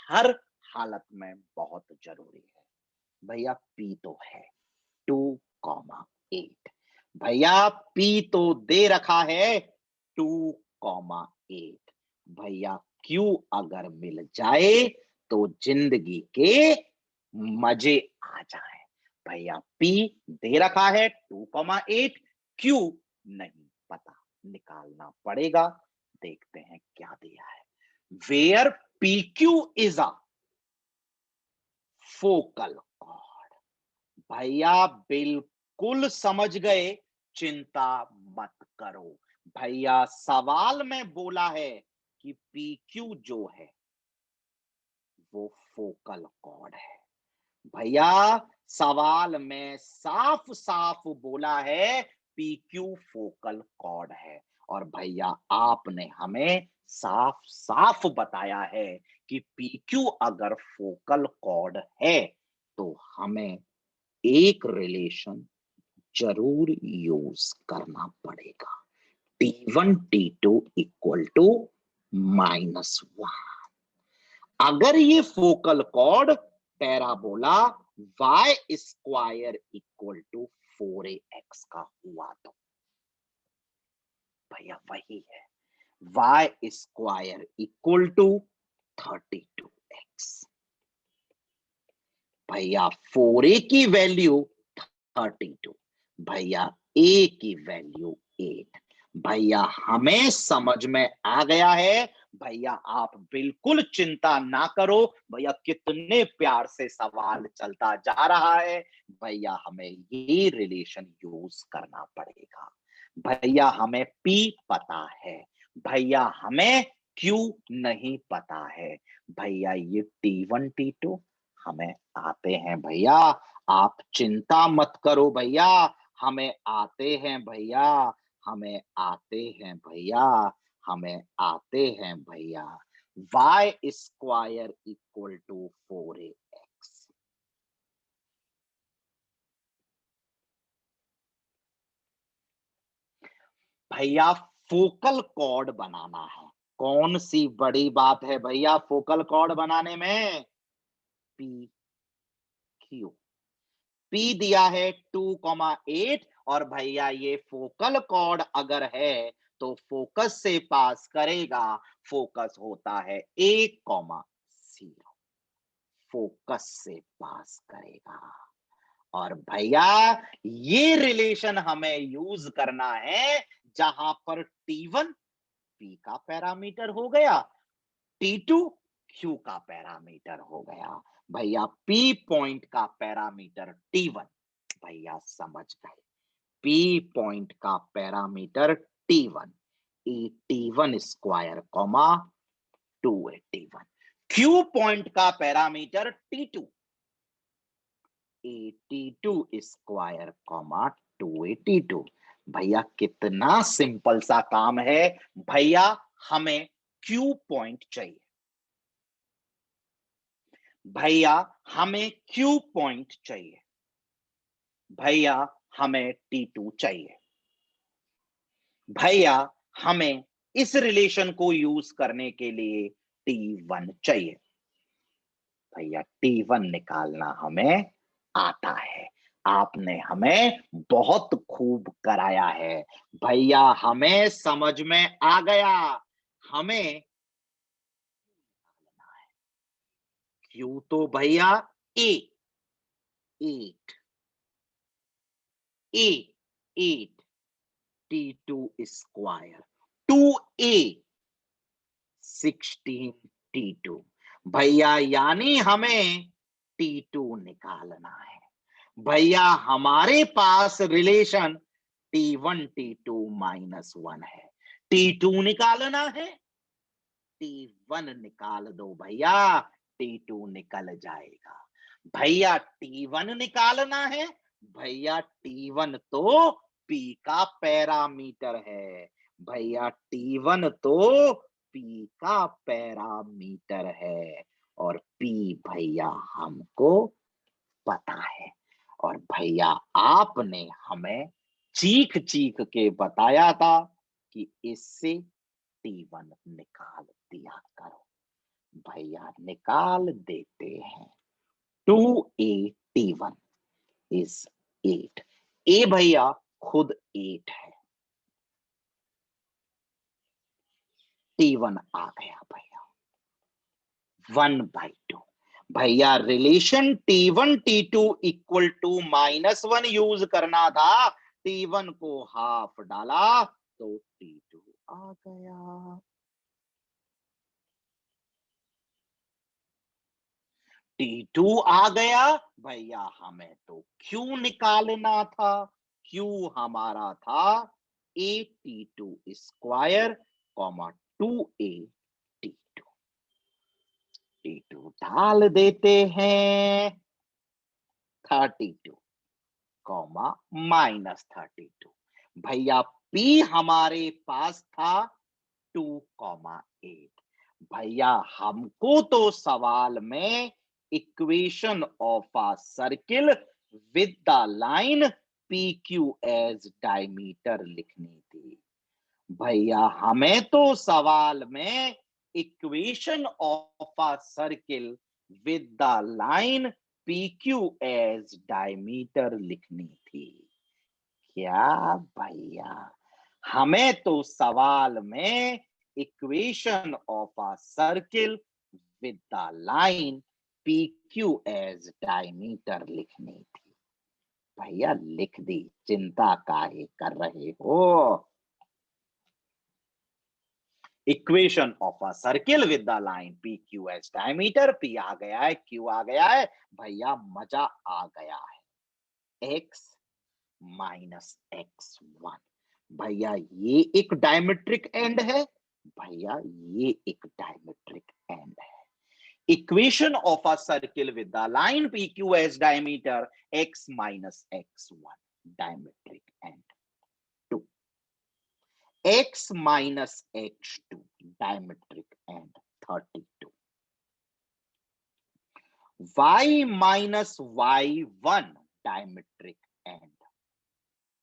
हर हालत में बहुत जरूरी है। भैया P तो है 2,8। भैया P तो दे रखा है 2,8। भैया Q अगर मिल जाए तो जिंदगी के मजे आ जाए। भैया P दे रखा है 2,8, Q नहीं पता, निकालना पड़ेगा। देखते हैं क्या दिया है। Where PQ is a focal chord. भैया बिल्कुल समझ गए, चिंता मत करो। भैया सवाल में बोला है कि PQ जो है वो फोकल कॉर्ड है। भैया सवाल में साफ साफ बोला है PQ फोकल कॉर्ड है, और भैया आपने हमें साफ साफ बताया है कि PQ अगर फोकल कॉर्ड है तो हमें एक रिलेशन जरूर यूज करना पड़ेगा, T1 T2 इक्वल टू -1। अगर ये focal chord parabola y square equal to 4ax का हुआ तो भैया वही है, y square equal to 32x। भैया 4a की वैल्यू 32, भैया a की वैल्यू 8। भैया हमें समझ में आ गया है। भैया आप बिल्कुल चिंता ना करो। भैया कितने प्यार से सवाल चलता जा रहा है। भैया हमें ये रिलेशन यूज करना पड़ेगा। भैया हमें P पता है, भैया हमें Q नहीं पता है। भैया ये T1 T2 हमें आते हैं। भैया आप चिंता मत करो, भैया हमें आते हैं। भैया हमें आते हैं। भैया हमें आते हैं। भैया y square equal to 4ax। भैया फोकल कॉर्ड बनाना है, कौन सी बड़ी बात है भैया फोकल कॉर्ड बनाने में। पी क्यू, P दिया है 2,8, और भैया ये फोकल कॉर्ड अगर है तो फोकस से पास करेगा, फोकस होता है 1,0, फोकस से पास करेगा। और भैया ये रिलेशन हमें यूज करना है जहां पर T1 P का पैरामीटर हो गया, T2 Q का पैरामीटर हो गया। भैया P पॉइंट का पैरामीटर T1, भैया समझ गए, P पॉइंट का parameter T1, T1 square comma 281। Q point का parameter T2, T2 square comma 282। भैया कितना सिंपल सा काम है। भैया हमें Q पॉइंट चाहिए, भैया हमें Q पॉइंट चाहिए, भैया हमें T2 चाहिए, भैया हमें इस रिलेशन को यूज करने के लिए T1 चाहिए। भैया T1 निकालना हमें आता है, आपने हमें बहुत खूब कराया है। भैया हमें समझ में आ गया, हमें Q तो भैया A 8, A 8, T2 square 2A 16 T2। भैया यानी हमें T2 निकालना है। भैया हमारे पास रिलेशन T1 T2 -1 है। T2 निकालना है, T1 निकाल दो भैया, T2 निकल जाएगा। भैया T1 निकालना है, भैया T1 तो P का पैरामीटर है, भैया T1 तो P का पैरामीटर है, और P भैया हमको पता है। और भैया आपने हमें चीख चीख के बताया था कि इससे T1 निकाल दिया करो। भैया निकाल देते हैं। 2a T1 is 8। ए भैया खुद 8 है। T1 आ गया भैया 1/2। भैया relation T1 T2 equal to -1 use करना था। T1 को हाफ डाला तो T2 आ गया। T2 आ गया भैया, हमें तो Q निकालना था। Q हमारा था AT2 square, 2A T2। T2 डाल देते हैं 32, -32। भैया P हमारे पास था 2, 8। भैया हमको तो सवाल में equation of a circle with the line PQ as diameter लिखनी थी। भैया हमें तो सवाल में equation of a circle with the line PQ as diameter लिखनी थी। क्या भैया, हमें तो सवाल में equation of a circle with the line PQ as diameter लिखनी थी। भैया लिख दी, चिंता काहे कर रहे हो। Equation of a circle with the line PQ as diameter. P आ गया है, Q आ गया है, भैया मजा आ गया है। X -X1। भैया ये एक डायमेट्रिक एंड है, भैया ये एक डायमेट्रिक एंड है। Equation of a circle with the line PQ as diameter, X -X1 diametric end. 2 X -X2 diametric end 32। Y -Y1 diametric end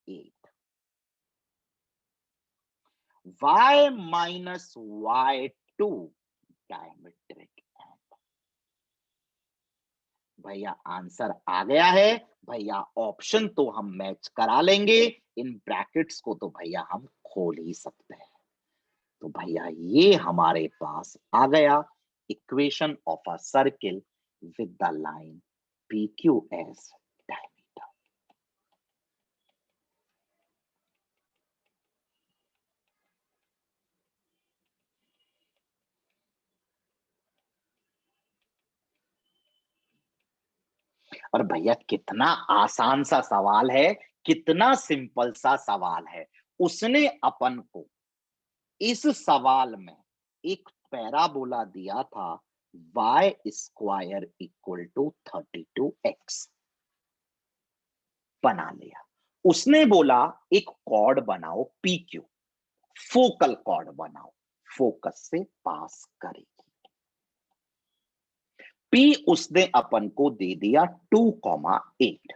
8। Y -Y2 diametric end. भैया answer आ गया है। भैया ऑप्शन तो हम मैच करा लेंगे, इन ब्रैकेट्स को तो भैया हम खोल ही सकते हैं। तो भैया ये हमारे पास आ गया equation of a circle with the line PQ as diameter. और भैया कितना आसान सा सवाल है, कितना सिंपल सा सवाल है। उसने अपन को इस सवाल में एक पैराबोला दिया था y square equal to 32x, बना लिया। उसने बोला एक कॉर्ड बनाओ PQ, फोकल कॉर्ड बनाओ, फोकस से पास करेगी। P उसने अपन को दे दिया 2, 8।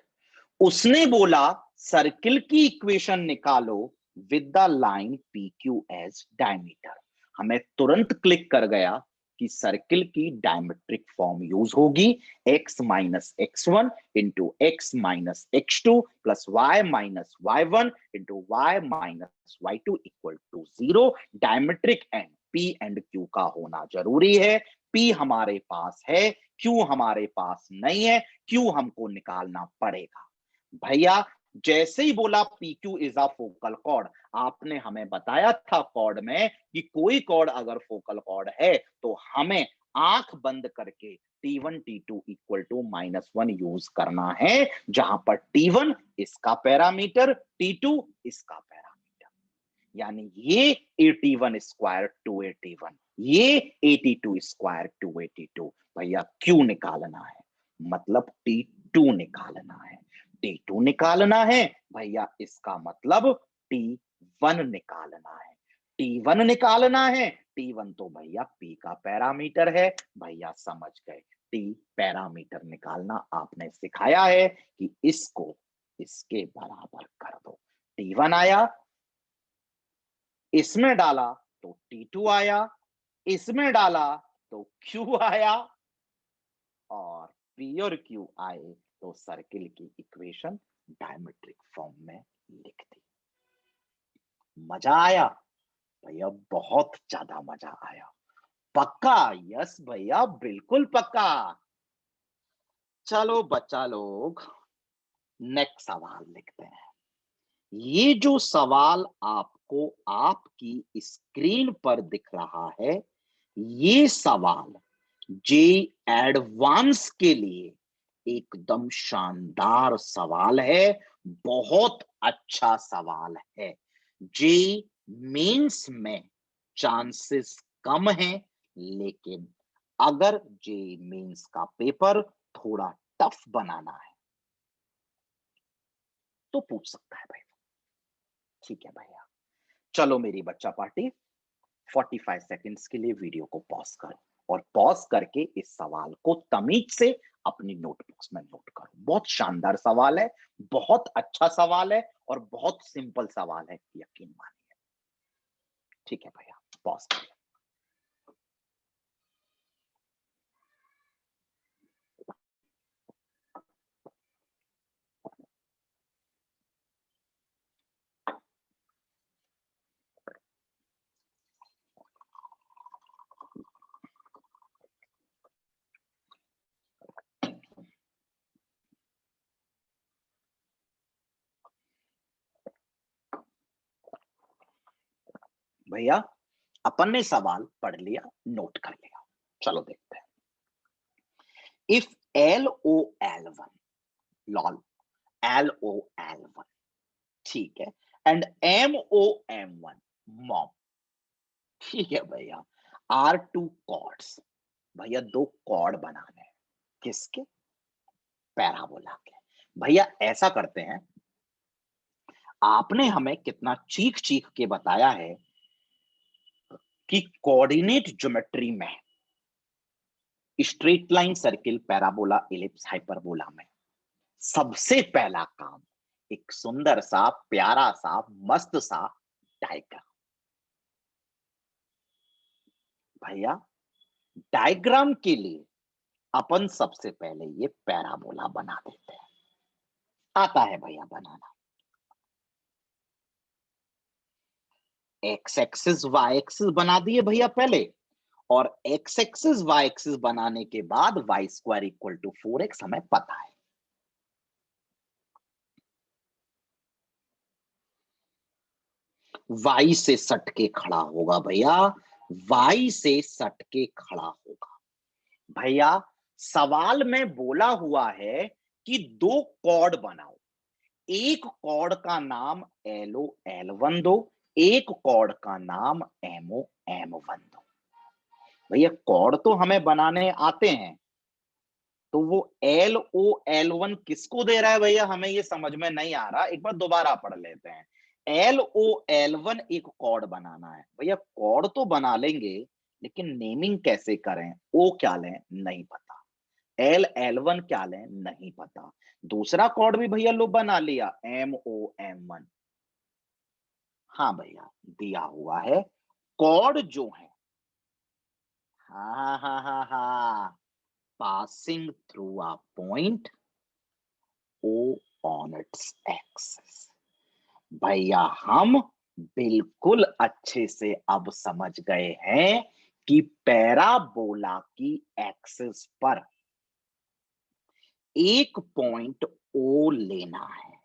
उसने बोला सर्किल की इक्वेशन निकालो with the line PQ as diameter. हमें तुरंत क्लिक कर गया कि सर्किल की डायमेट्रिक फॉर्म यूज होगी, X -X1 into X -X2 plus Y -Y1 into Y -Y2 equal to 0। Diametric end P and Q का होना जरूरी है। P हमारे पास है, Q हमारे पास नहीं है, Q हमको निकालना पड़ेगा। भैया जैसे ही बोला PQ is a focal cord, आपने हमें बताया था कॉर्ड में कि कोई कॉर्ड अगर फोकल कॉर्ड है तो हमें आंख बंद करके T1 T2 equal to -1 use करना है, जहां पर T1 इसका पैरामीटर, T2 इसका पैरामीटर, यानी ये 81 स्क्वायर 281, ये 82 स्क्वायर 282। भैया Q निकालना है, मतलब T2 निकालना है। T2 निकालना है भैया, इसका मतलब T1 निकालना है। T1 निकालना है, T1 तो भैया P का पैरामीटर है। भैया समझ गए, T पैरामीटर निकालना आपने सिखाया है कि इसको इसके बराबर कर दो। T1 आया, इसमें डाला तो T2 आया, इसमें डाला तो Q आया, और P और Q आए तो सर्किल की इक्वेशन डायमेट्रिक फॉर्म में लिख दी। मजा आया भैया? बहुत ज्यादा मजा आया। पक्का? यस भैया, बिल्कुल पक्का। चलो बच्चा लोग, नेक्स्ट सवाल लिखते हैं। ये जो सवाल आपको आपकी स्क्रीन पर दिख रहा है, ये सवाल जे एडवांस के लिए एकदम शानदार सवाल है, बहुत अच्छा सवाल है। जे मेंस में चांसेस कम हैं, लेकिन अगर जे मेंस का पेपर थोड़ा टफ बनाना है तो पूछ सकता है भाई। ठीक है भैया, चलो मेरी बच्चा पार्टी 45 सेकंड्स के लिए वीडियो को पॉज करो, और पॉज करके इस सवाल को तमीज से अपनी नोटबुक्स में नोट करो। बहुत शानदार सवाल है, बहुत अच्छा सवाल है, और बहुत सिंपल सवाल है, यकीन मानिए। ठीक है भैया, पॉज करिए। भैया अपन ने सवाल पढ़ लिया, नोट कर लिया, चलो देखते हैं। इफ LOL1, लॉल, LOL1, ठीक है, एंड MOM1, मॉम, ठीक है भैया, आर टू कॉर्ड्स, भैया दो कॉर्ड बनाने हैं, किसके? पैराबोला के। भैया ऐसा करते हैं, आपने हमें कितना चीख चीख के बताया है कि कोऑर्डिनेट ज्योमेट्री में straight line, circle, parabola, ellipse, hyperbola में सबसे पहला काम एक सुंदर सा, प्यारा सा, मस्त सा डायग्राम। भैया डायग्राम के लिए अपन सबसे पहले ये पैराबोला बना देते हैं। आता है भैया बनाना। एक्स एक्सिस वाई एक्सिस बना दिए भैया पहले, और एक्स एक्सिस वाई एक्सिस बनाने के बाद Y square equal to 4x हमें पता है। वाई से सट के खड़ा होगा भैया, वाई से सट के खड़ा होगा। भैया सवाल में बोला हुआ है कि दो कॉर्ड बनाओ, एक कॉर्ड का नाम LOL1 दो, एक कॉर्ड का नाम MOM1 दो। भैया कॉर्ड तो हमें बनाने आते हैं, तो वो LOL1 किसको दे रहा है भैया, हमें ये समझ में नहीं आ रहा, एक बार दोबारा पढ़ लेते हैं। LOL1 एक कॉर्ड बनाना है। भैया कॉर्ड तो बना लेंगे, लेकिन नेमिंग कैसे करें, ओ क्या लें नहीं पता, LL1 क्या लें नहीं पता। दूसरा कॉर्ड भी भैया लो बना लिया, MOM1। हाँ भैया दिया हुआ है, कॉर्ड जो है, हाँ हाँ हाँ हाँ, passing through a point O on its axis। भैया हम बिल्कुल अच्छे से अब समझ गए हैं कि पैराबोला की एक्सिस पर एक पॉइंट O लेना है।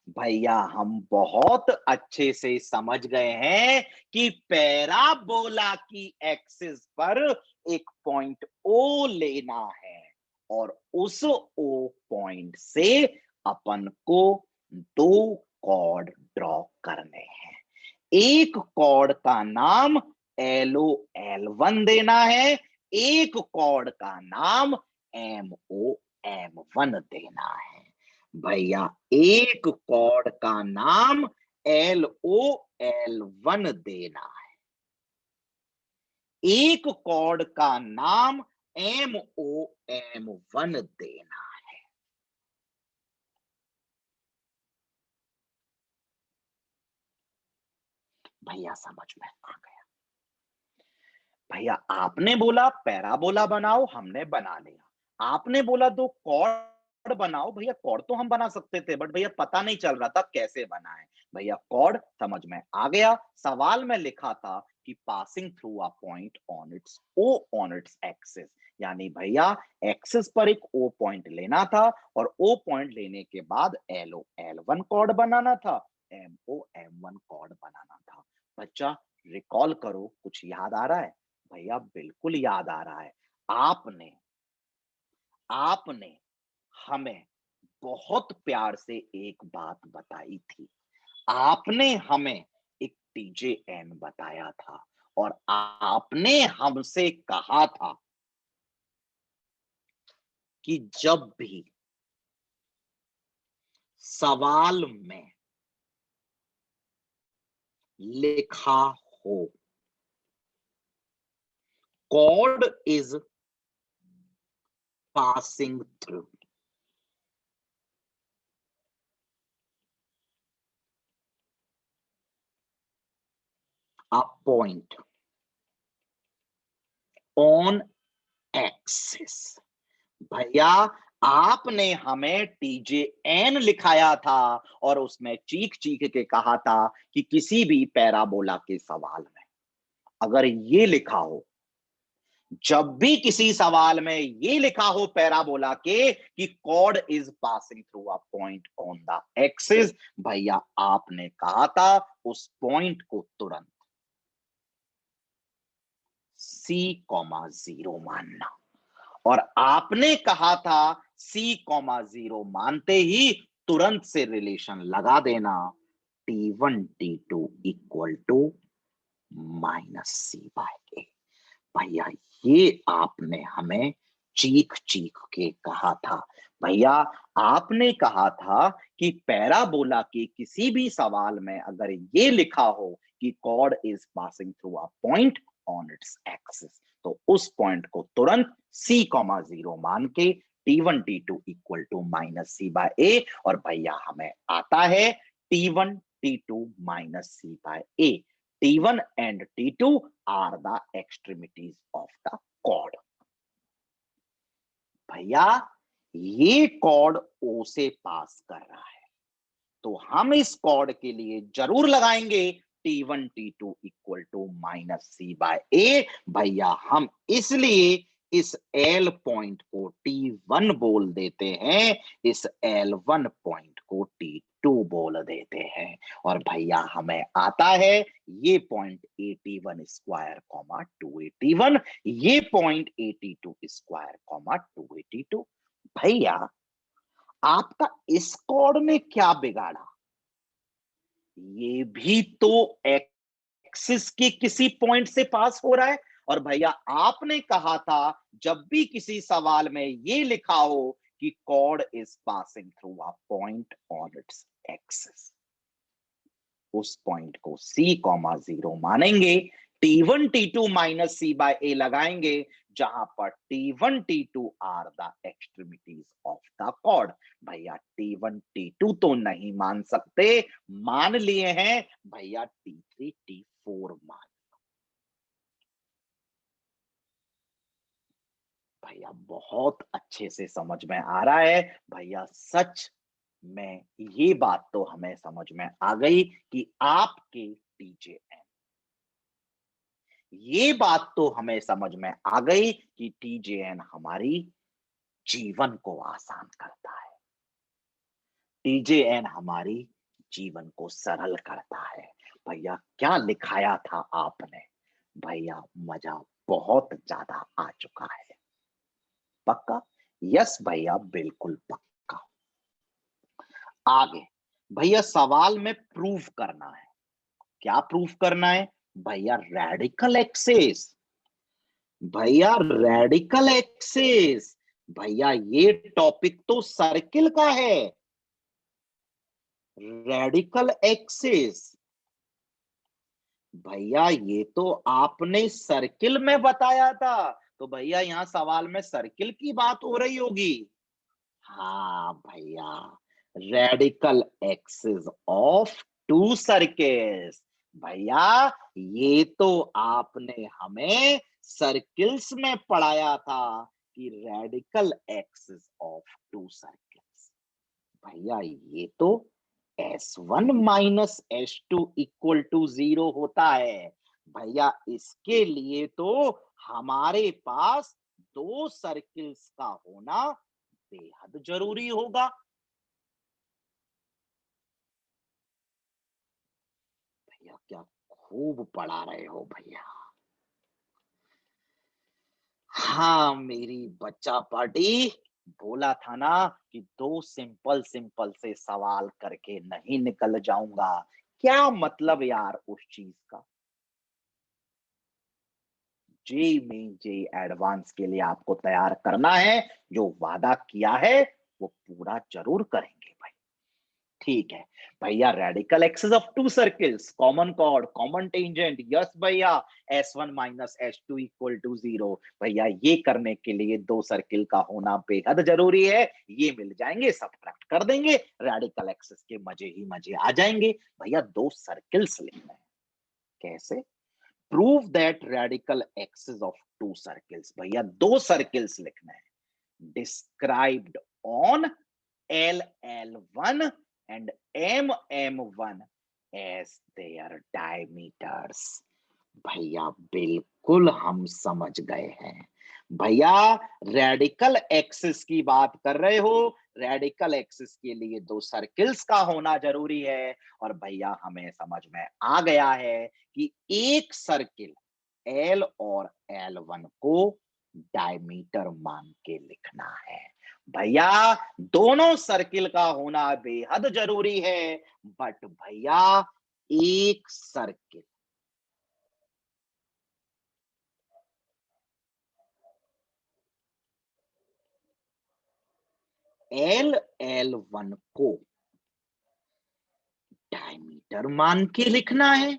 भैया हम बहुत अच्छे से समझ गए हैं कि पैराबोला की एक्सिस पर एक पॉइंट ओ लेना है और उस ओ पॉइंट से अपन को दो कॉर्ड ड्रॉ करने हैं। एक कॉर्ड का नाम एलओ एल1 देना है, एक कॉर्ड का नाम एमओ एम1 देना है। भैया एक कॉर्ड का नाम एलओ एल1 देना है, एक कॉर्ड का नाम एमओ एम1 देना है। भैया समझ में आ गया? भैया आपने बोला पैराबोला बनाओ, हमने बना लिया। आपने बोला दो कॉर्ड बनाओ, भैया कॉर्ड तो हम बना सकते थे, बट भैया पता नहीं चल रहा था कैसे बनाएं। भैया कॉर्ड समझ में आ गया। सवाल में लिखा था कि passing through a point on its oh on its axis, यानी भैया एक्सिस पर एक ओ पॉइंट लेना था और ओ पॉइंट लेने के बाद एलओ एल1 कॉर्ड बनाना था, एमओ एम1 कॉर्ड बनाना था। बच्चा रिकॉल करो, कुछ याद आ रहा है? भैया बिल्कुल याद आ रहा है। आपने आपने हमें बहुत प्यार से एक बात बताई थी। आपने हमें एक टीजेएन बताया था और आपने हमसे कहा था कि जब भी सवाल में लिखा हो chord is passing through, a point on axis, भैया आपने हमें टीजेएन लिखाया था और उसमें चीख चीख के कहा था कि किसी भी पैराबोला के सवाल में अगर ये लिखा हो, जब भी किसी सवाल में ये लिखा हो पैराबोला के कि chord is passing through a point on the axis, भैया आपने कहा था उस पॉइंट को तुरंत सी कॉमा जीरो मानना और आपने कहा था सी कॉमा जीरो मानते ही तुरंत से रिलेशन लगा देना, T1 T2 equal to minus C by A. भैया ये आपने हमें चीख चीख के कहा था। भैया आपने कहा था कि पैराबोला के किसी भी सवाल में अगर ये लिखा हो कि chord is passing through a point on its axis, तो उस पॉइंट को तुरंत सी कॉमा जीरो मान के T1 T2 equal to minus C by A, और भैया हमें आता है T1 T2 minus C by A. T1 and T2 are the extremities of the cord। भैया ये कॉर्ड ओ से पास कर रहा है, तो हम इस कॉर्ड के लिए जरूर लगाएंगे T1 T2 equal to minus C by A. भैया हम इसलिए इस एल पॉइंट को T1 बोल देते हैं, इस L1 पॉइंट को T2 बोल देते हैं, और भैया हमें आता है ये पॉइंट 81 स्क्वायर कॉमा 281, ये पॉइंट 82 स्क्वायर कॉमा 282। भैया आपका इस कॉर्ड ने क्या बिगाड़ा? ये भी तो एक्सिस के किसी पॉइंट से पास हो रहा है, और भैया आपने कहा था जब भी किसी सवाल में ये लिखा हो कि chord is passing through a point on its axis, उस पॉइंट को सी कॉमा जीरो मानेंगे, T1 T2 minus C by ए लगाएंगे, जहां पर T1 T2 are the extremities of the chord. भैया T1 T2 तो नहीं मान सकते, मान लिए हैं भैया T3 T4 मान। भैया बहुत अच्छे से समझ में आ रहा है। भैया सच में ये बात तो हमें समझ में आ गई कि आपके टीजेएन, ये बात तो हमें समझ में आ गई कि टीजेएन हमारी जीवन को आसान करता है, टीजेएन हमारी जीवन को सरल करता है। भैया क्या लिखाया था आपने? भैया मजा बहुत ज्यादा आ चुका है। पक्का? यस भैया, बिल्कुल पक्का। आगे भैया सवाल में प्रूफ करना है। क्या प्रूफ करना है? भैया रेडिकल एक्सेस। भैया रेडिकल एक्सेस। भैया ये टॉपिक तो सर्किल का है। Radical axis. भैया ये तो आपने सर्किल में बताया था, तो भैया यहाँ सवाल में सर्किल की बात हो रही होगी। हाँ भैया, radical axis of two circles. भैया ये तो आपने हमें सर्किल्स में पढ़ाया था कि radical axis of two circles. भैया ये तो S1 minus S2 equal to 0 होता है। भैया इसके लिए तो हमारे पास दो सर्किल्स का होना बेहद जरूरी होगा। भैया क्या खूब पढ़ा रहे हो भैया। हाँ मेरी बच्चा पार्टी, बोला था ना कि दो सिंपल सिंपल से सवाल करके नहीं निकल जाऊंगा। क्या मतलब यार उस चीज का? जेई मेन जेई एडवांस के लिए आपको तैयार करना है। जो वादा किया है वो पूरा जरूर करेंगे भाई। ठीक है भैया, radical axis of two circles, common chord, common tangent, yes भैया, S1 minus S2 equal to 0। भैया ये करने के लिए दो सर्किल का होना बेहद जरूरी है। ये मिल जाएंगे, सब्ट्रैक्ट कर देंगे, रेडिकल एक्सिस के मजे ही मजे आ जाएंगे। भैया दो सर्किल्स लिखना है। कैसे? Prove that radical axis of two circles. भैया दो सर्किल्स लिखना है। Described on LL1 and MM1 as their diameters। भैया बिल्कुल हम समझ गए हैं। भैया रेडिकल एक्सिस की बात कर रहे हो। रेडिकल एक्सिस के लिए दो सर्किल्स का होना जरूरी है। और भैया हमें समझ में आ गया है कि एक सर्किल L और L1 को डायमीटर मान के लिखना है। भैया दोनों सर्किल का होना बेहद जरूरी है। बट भैया एक सर्किल LL1 को डायमीटर मान के लिखना है।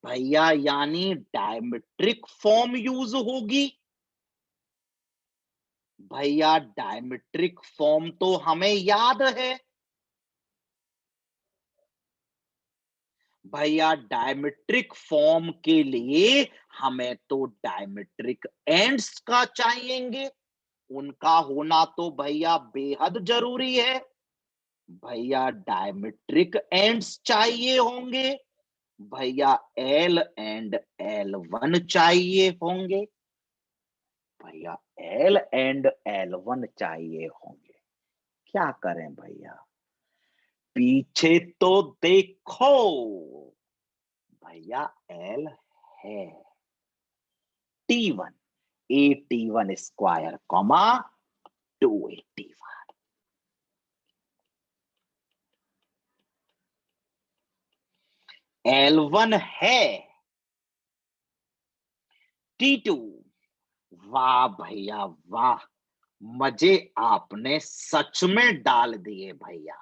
भैया यानी डायमेट्रिक फॉर्म यूज होगी। भैया डायमेट्रिक फॉर्म तो हमें याद है। भैया डायमेट्रिक फॉर्म के लिए हमें तो डायमेट्रिक एंड्स का चाहिएंगे। उनका होना तो भैया बेहद जरूरी है। भैया डायमेट्रिक एंड्स चाहिए होंगे। भैया L and L1 चाहिए होंगे। भैया L and L1 चाहिए होंगे। क्या करें भैया? पीछे तो देखो। भैया L है T1, A T1 square comma 2A T1। L1 है T2। वाह भैया वाह, मजे आपने सच में डाल दिए भैया।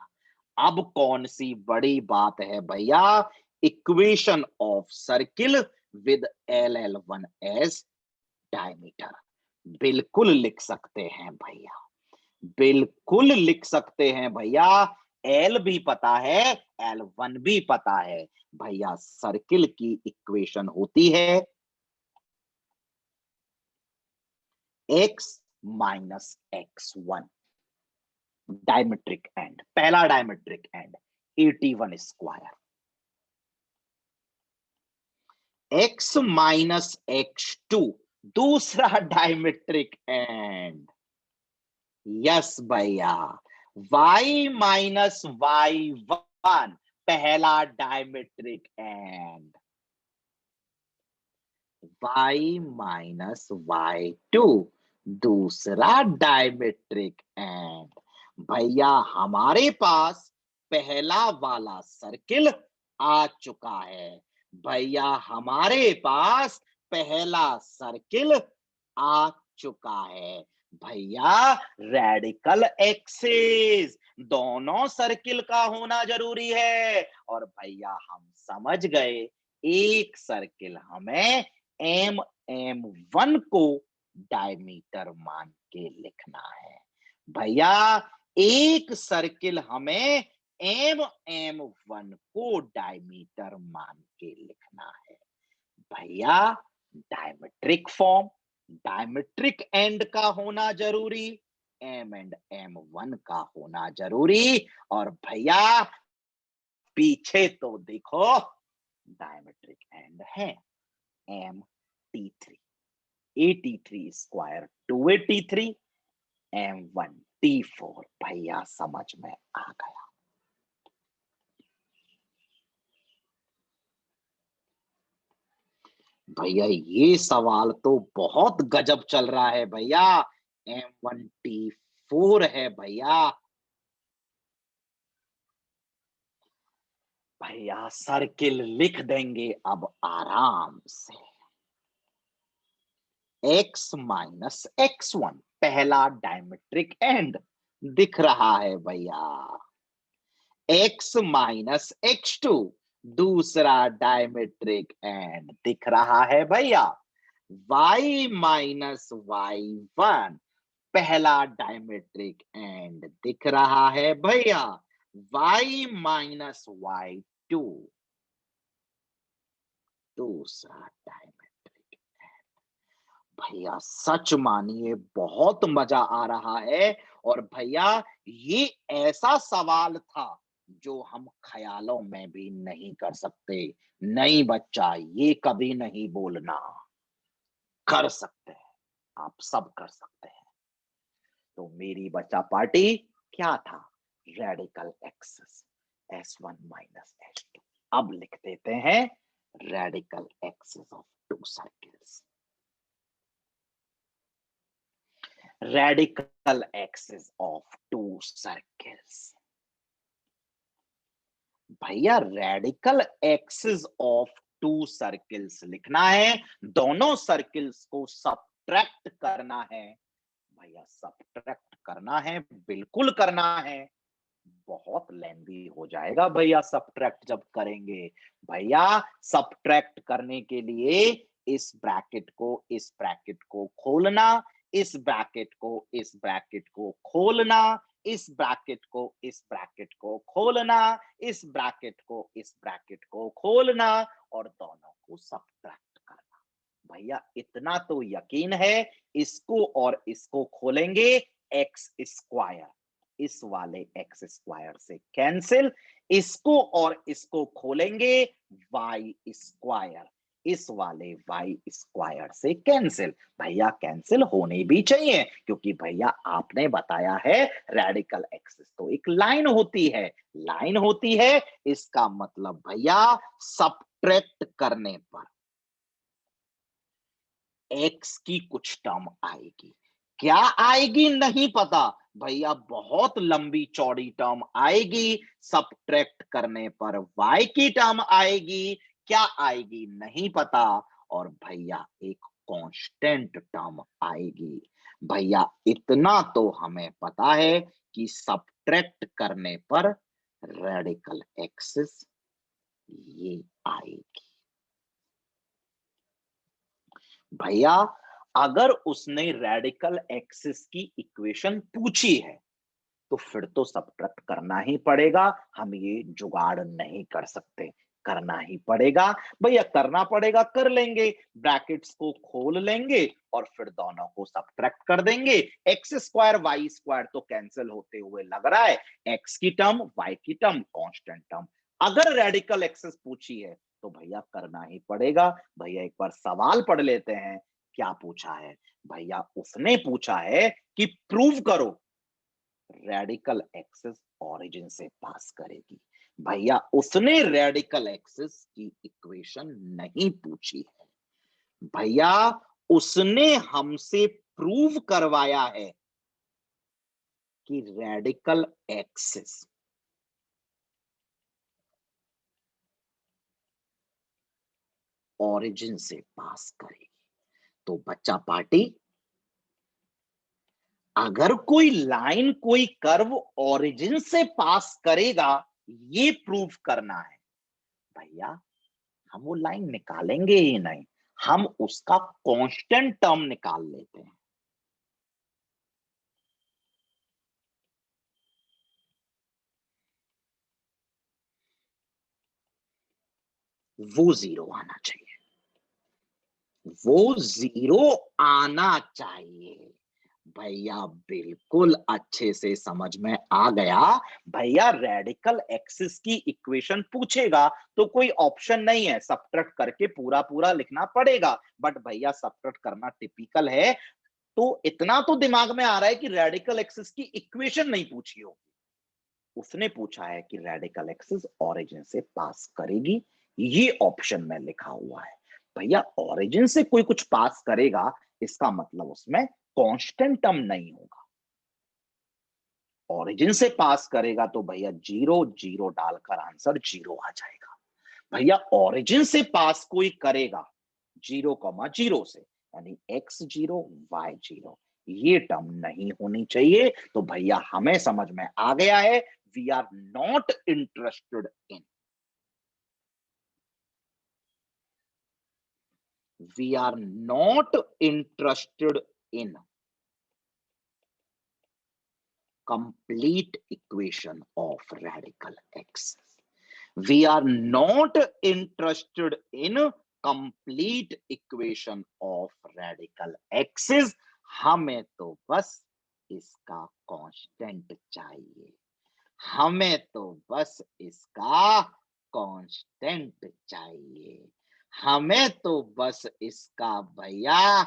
अब कौन सी बड़ी बात है भैया? Equation of circle with LL1 as diameter. बिल्कुल लिख सकते हैं भैया, बिल्कुल लिख सकते हैं भैया। L भी पता है, L1 भी पता है। भैया सर्किल की इक्वेशन होती है x minus x1, diametric end, पहला diametric end AT1 square, x minus x2 दूसरा डायमेट्रिक एंड। यस भैया, y माइनस y1 वन पहला diametric end, y minus y2 दूसरा डायमेट्रिक एंड। भैया हमारे पास पहला वाला सर्किल आ चुका है। भैया हमारे पास पहला सर्किल आ चुका है। भैया रेडिकल एक्सिस दोनों सर्किल का होना जरूरी है। और भैया हम समझ गए, एक सर्किल हमें एम एम वन को डायमीटर मान के लिखना है। भैया एक सर्किल हमें एम एम वन को डायमीटर मान के लिखना है। भैया डायमेट्रिक फॉर्म, डायमेट्रिक एंड का होना जरूरी, एम एंड एम वन का होना जरूरी। और भैया पीछे तो देखो डायमेट्रिक एंड है एम टी थ्री, 83 स्क्वायर 283, M1 T4। भैया समझ में आ गया। भैया ये सवाल तो बहुत गजब चल रहा है भैया। M1 T4 है भैया। भैया सर्किल लिख देंगे अब आराम से। x माइनस x1 पहला डायमेट्रिक एंड दिख रहा है भैया। x माइनस x2 दूसरा डायमेट्रिक एंड दिख रहा है भैया। y माइनस y1 पहला डायमेट्रिक एंड दिख रहा है भैया। y माइनस y2 दूसरा डायमेट्रिक एंड। भैया सच मानिए बहुत मजा आ रहा है। और भैया ये ऐसा सवाल था जो हम ख्यालों में भी नहीं कर सकते। नहीं बच्चा, ये कभी नहीं बोलना, कर सकते हैं, आप सब कर सकते हैं। तो मेरी बच्चा पार्टी क्या था? Radical axis S1 minus S2। अब लिख देते हैं radical axis of two circles. radical axis of two circles। भैया radical axis of two circles लिखना है, दोनों सर्किल्स को सब्ट्रैक्ट करना है। भैया सब्ट्रैक्ट करना है, बिल्कुल करना है। बहुत लेंदी हो जाएगा भैया सब्ट्रैक्ट जब करेंगे। भैया सब्ट्रैक्ट करने के लिए इस ब्रैकेट को खोलना, इस ब्रैकेट को इस ब्रैकेट को खोलना, इस ब्रैकेट को इस ब्रैकेट को खोलना, इस ब्रैकेट को इस ब्रैकेट को खोलना और दोनों को सब्ट्रैक्ट करना। भैया इतना तो यकीन है, इसको और इसको खोलेंगे एक्स स्क्वायर, इस वाले एक्स स्क्वायर से कैंसिल, इसको और इसको खोलेंगे वाई स्क्वायर, इस वाले वाई स्क्वायर से कैंसिल। भैया कैंसिल होने भी चाहिए, क्योंकि भैया आपने बताया है रेडिकल एक्सिस तो एक लाइन होती है, लाइन होती है। इसका मतलब भैया सब्ट्रैक्ट करने पर एक्स की कुछ टर्म आएगी। क्या आएगी नहीं पता भैया, बहुत लंबी चौड़ी टर्म आएगी। सब्ट्रैक्ट करने पर y की टर्म आएगी, क्या आएगी नहीं पता। और भैया एक कांस्टेंट टर्म आएगी। भैया इतना तो हमें पता है कि सब्ट्रैक्ट करने पर रेडिकल एक्सिस ये आएगी। भैया अगर उसने रेडिकल एक्सिस की इक्वेशन पूछी है तो फिर तो सब्ट्रैक्ट करना ही पड़ेगा। हम ये जुगाड़ नहीं कर सकते, करना ही पड़ेगा। भैया करना पड़ेगा, कर लेंगे, ब्रैकेट्स को खोल लेंगे और फिर दोनों को सब्ट्रैक्ट कर देंगे। एक्स स्क्वायर वाई स्क्वायर तो कैंसिल होते हुए लग रहा है, एक्स की टर्म वाई की टर्म कांस्टेंट टर्म। अगर रेडिकल एक्सिस पूछी है तो भैया करना ही पड़ेगा। भैया एक बार सवाल पढ़ लेते हैं, क्या पूछा है। भैया उसने पूछा है कि प्रूव करो रेडिकल एक्सिस ओरिजिन से पास करेगी। भैया उसने रेडिकल एक्सिस की इक्वेशन नहीं पूछी है भैया, उसने हमसे प्रूव करवाया है कि रेडिकल एक्सिस ओरिजिन से पास करेगी। तो बच्चा पार्टी, अगर कोई लाइन कोई कर्व ओरिजिन से पास करेगा, ये प्रूव करना है भैया, हम वो लाइन निकालेंगे ही नहीं, हम उसका कांस्टेंट टर्म निकाल लेते हैं। वो जीरो आना चाहिए, वो जीरो आना चाहिए भैया। बिल्कुल अच्छे से समझ में आ गया भैया। रेडिकल एक्सिस की इक्वेशन पूछेगा तो कोई ऑप्शन नहीं है, सबट्रैक्ट करके पूरा पूरा लिखना पड़ेगा। बट भैया सबट्रैक्ट करना टिपिकल है, तो इतना तो दिमाग में आ रहा है कि रेडिकल एक्सिस की इक्वेशन नहीं पूछी होगी। उसने पूछा है कि रेडिकल एक्सिस ओरिजिन से पास करेगी, ये ऑप्शन में लिखा हुआ है भैया। ओरिजिन से कोई कुछ पास करेगा, इसका मतलब उसमें कांस्टेंट टर्म नहीं होगा। ओरिजिन से पास करेगा तो भैया जीरो जीरो डालकर आंसर जीरो आ जाएगा भैया। ओरिजिन से पास कोई करेगा जीरो कॉमा जीरो से, यानी एक्स जीरो वाई जीरो, ये टर्म नहीं होनी चाहिए। तो भैया हमें समझ में आ गया है, we are not interested in, we are not interested in complete equation of radical x. We are not interested in complete equation of radical axis. हमें तो बस इसका कांस्टेंट चाहिए, हमें तो बस इसका कांस्टेंट चाहिए, हमें तो बस इसका भैया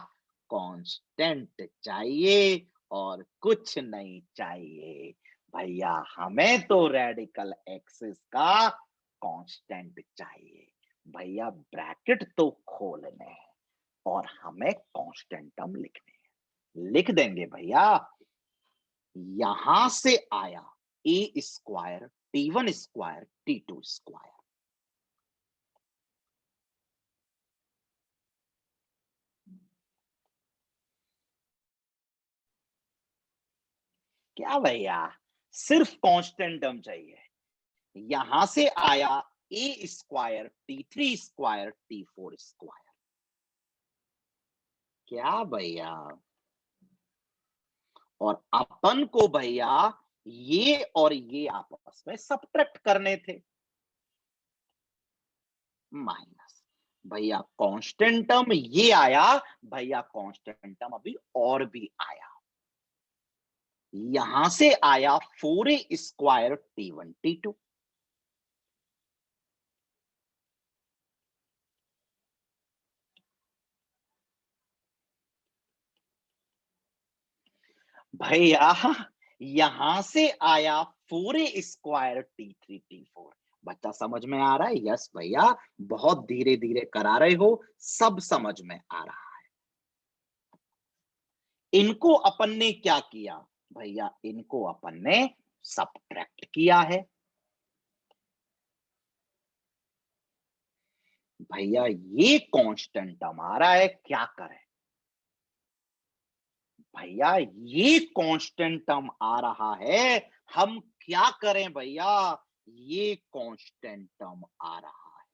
कांस्टेंट चाहिए और कुछ नहीं चाहिए भैया। हमें तो रेडिकल एक्सिस का कांस्टेंट चाहिए भैया। ब्रैकेट तो खोलने हैं और हमें कांस्टेंट टर्म लिखने हैं, लिख देंगे भैया। यहां से आया A square T one square T two square, क्या भैया सिर्फ कांस्टेंट टर्म चाहिए। यहां से आया A square T three square T four square, क्या भैया। और अपन को भैया ये और ये आपस में सबट्रैक्ट करने थे, माइनस भैया कांस्टेंट टर्म ये आया भैया, कांस्टेंट टर्म अभी और भी आया। यहां से आया four A square T one T two, भैया यहां से आया four A square T three T four. बच्चा समझ में आ रहा है? यस भैया, बहुत धीरे धीरे करा रहे हो, सब समझ में आ रहा है। इनको अपन ने क्या किया भैया, इनको अपन ने सबट्रैक्ट किया है भैया। ये कांस्टेंट टर्म आ रहा है, क्या करें भैया, ये कांस्टेंट टर्म आ रहा है, हम क्या करें भैया, ये कांस्टेंट टर्म आ रहा है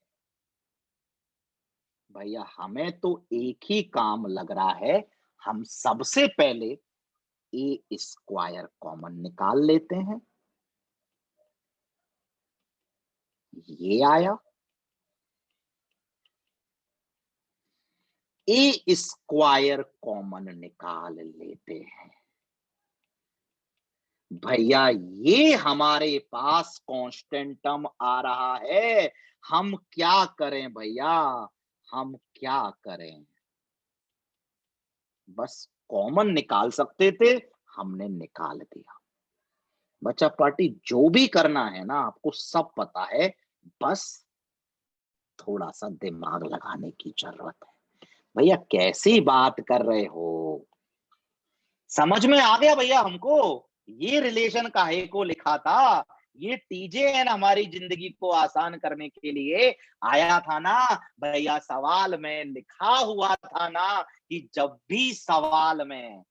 भैया। हमें तो एक ही काम लग रहा है, हम सबसे पहले ए स्क्वायर कॉमन निकाल लेते हैं, ये आया। ए स्क्वायर कॉमन निकाल लेते हैं भैया, ये हमारे पास कांस्टेंट टर्म आ रहा है। हम क्या करें भैया, हम क्या करें, बस कॉमन निकाल सकते थे, हमने निकाल दिया। बच्चा पार्टी जो भी करना है ना आपको सब पता है, बस थोड़ा सा दिमाग लगाने की जरूरत है। भैया कैसी बात कर रहे हो? समझ में आ गया भैया हमको। ये रिलेशन काहे को लिखा था? ये टीजेएन हमारी जिंदगी को आसान करने के लिए आया था ना भैया। सवाल में लिखा हुआ था ना कि जब भी सवाल में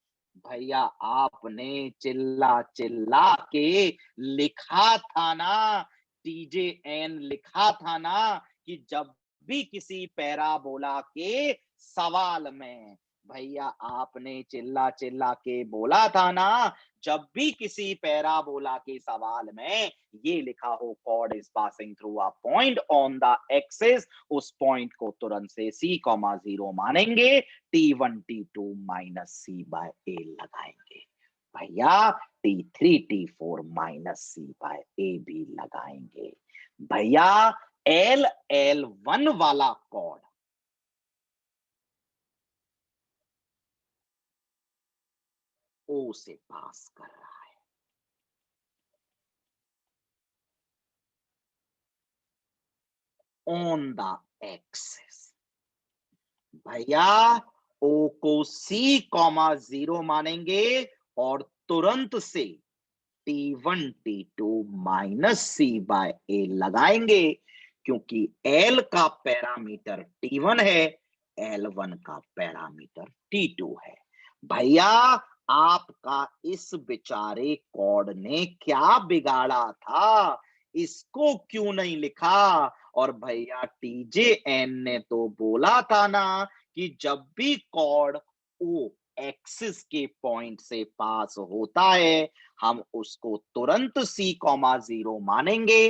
भैया आपने चिल्ला चिल्ला के लिखा था ना, टीजेएन लिखा था ना कि जब भी किसी पैराबोला के सवाल में भैया आपने चिल्ला चिल्ला के बोला था ना, जब भी किसी पैराबोला के सवाल में ये लिखा हो chord is passing through a point on the axis, उस पॉइंट को तुरंत से c,0 मानेंगे, t1 t2 minus c bye a लगाएंगे। भैया t3 t4 minus c bye a भी लगाएंगे। भैया l1 वाला कॉर्ड O से पास कर रहा है। ऑन द एक्सिस भैया O को c,0 मानेंगे और तुरंत से t1 t2 minus c bye a लगाएंगे, क्योंकि L का पैरामीटर t1 है, L1 का पैरामीटर t2 है। भैया आपका इस बेचारे कॉर्ड ने क्या बिगाड़ा था? इसको क्यों नहीं लिखा? और भैया टीजेएन ने तो बोला था ना कि जब भी कॉर्ड ओ एक्सिस के पॉइंट से पास होता है हम उसको तुरंत c,0 मानेंगे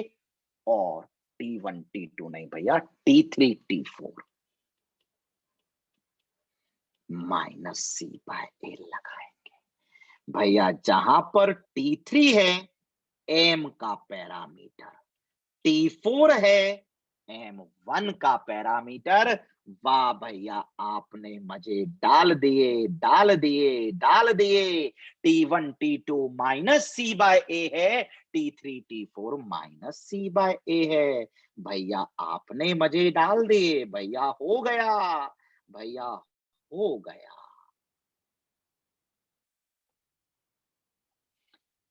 और t1 t2 नहीं भैया t3 t4 minus c bye a लगाएंगे। भैया जहां पर t3 है m का पैरामीटर, t4 है m1 का पैरामीटर। वाह भैया आपने मजे डाल दिए डाल दिए डाल दिए। t1 t2 minus c bye a है, t3 t4 minus c bye a है। भैया आपने मजे डाल दिए, भैया हो गया, भैया हो गया।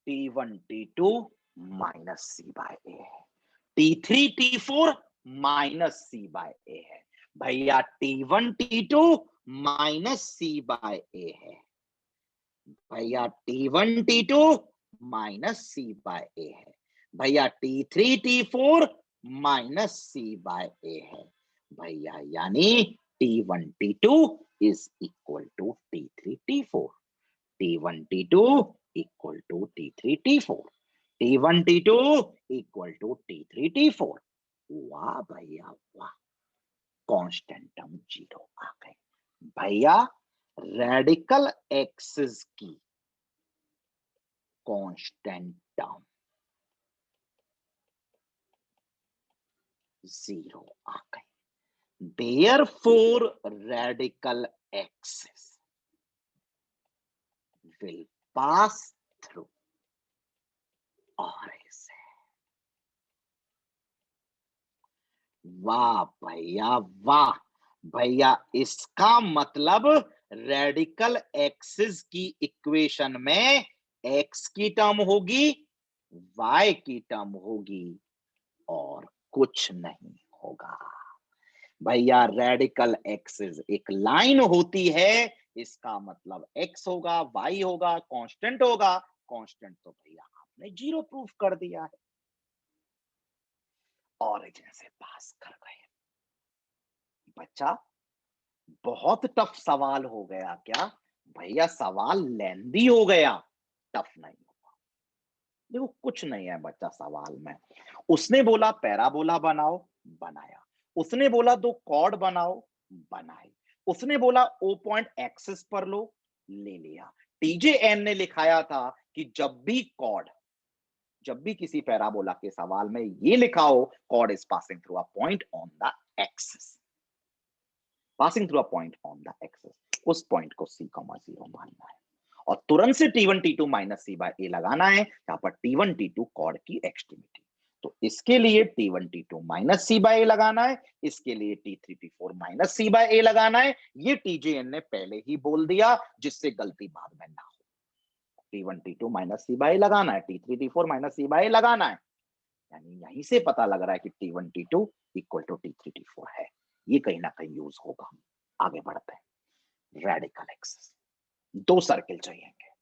t1 t2 minus c bye a है, t3 t4 minus c bye a है। भैया t1 t2 minus c bye a है। भैया t1 t2 minus c bye a है। भैया t3 t4 minus c bye a है। भैया यानी t1 t2 is equal to t3 t4, t1 t2 equal to t3 t4, t1 t2 equal to t3 t4। वाह भैया वाह, constant term 0 आ गए। भैया रेडिकल एक्सिस की कांस्टेंट टर्म 0 आ गई। Therefore radical axis will pass through RS है। वाह भैया वाह, भैया इसका मतलब रेडिकल एक्सिस की इक्वेशन में x की टर्म होगी, y की टर्म होगी और कुछ नहीं होगा। भैया रेडिकल एक्सिस एक लाइन होती है, इसका मतलब x होगा, y होगा, कांस्टेंट होगा। कांस्टेंट तो भैया आपने 0 प्रूफ कर दिया है। ऑरिजिन से पास कर गए। बच्चा बहुत टफ सवाल हो गया क्या? भैया सवाल लेंदी हो गया, टफ नहीं हुआ। देखो कुछ नहीं है बच्चा सवाल में। उसने बोला पैराबोला बनाओ, बनाया। उसने बोला दो कॉर्ड बनाओ, बनाए। उसने बोला ओ पॉइंट एक्सिस पर लो, ले लिया। टीजेएन ने लिखाया था कि जब भी किसी पैराबोला के सवाल में ये लिखा हो chord is passing through a point on the axis, passing through a point on the axis, उस पॉइंट को c,0 मानना है। और तुरंत से T1 T2 minus C by ए लगाना है, यहाँ पर T1 T2 कॉर्ड की एक्सट्रीमिटी। तो इसके लिए T1 T2 minus C by ए लगाना है, इसके लिए T3 T4 minus C by ए लगाना है। ये TJN ने पहले ही बोल दिया, जिससे गलती बाद में ना हो। T1 T2 minus C by ए लगाना है, T3 T4 minus C by ए लगाना है, यानी यहीं से पता लग रहा है कि T1 T2 equal to T3 T4 है। ये कहीं ना कहीं यूज होगा। आगे बढ़ते हैं। रेडिकल एक्सिस, दो सर्किल चाहिएंगे।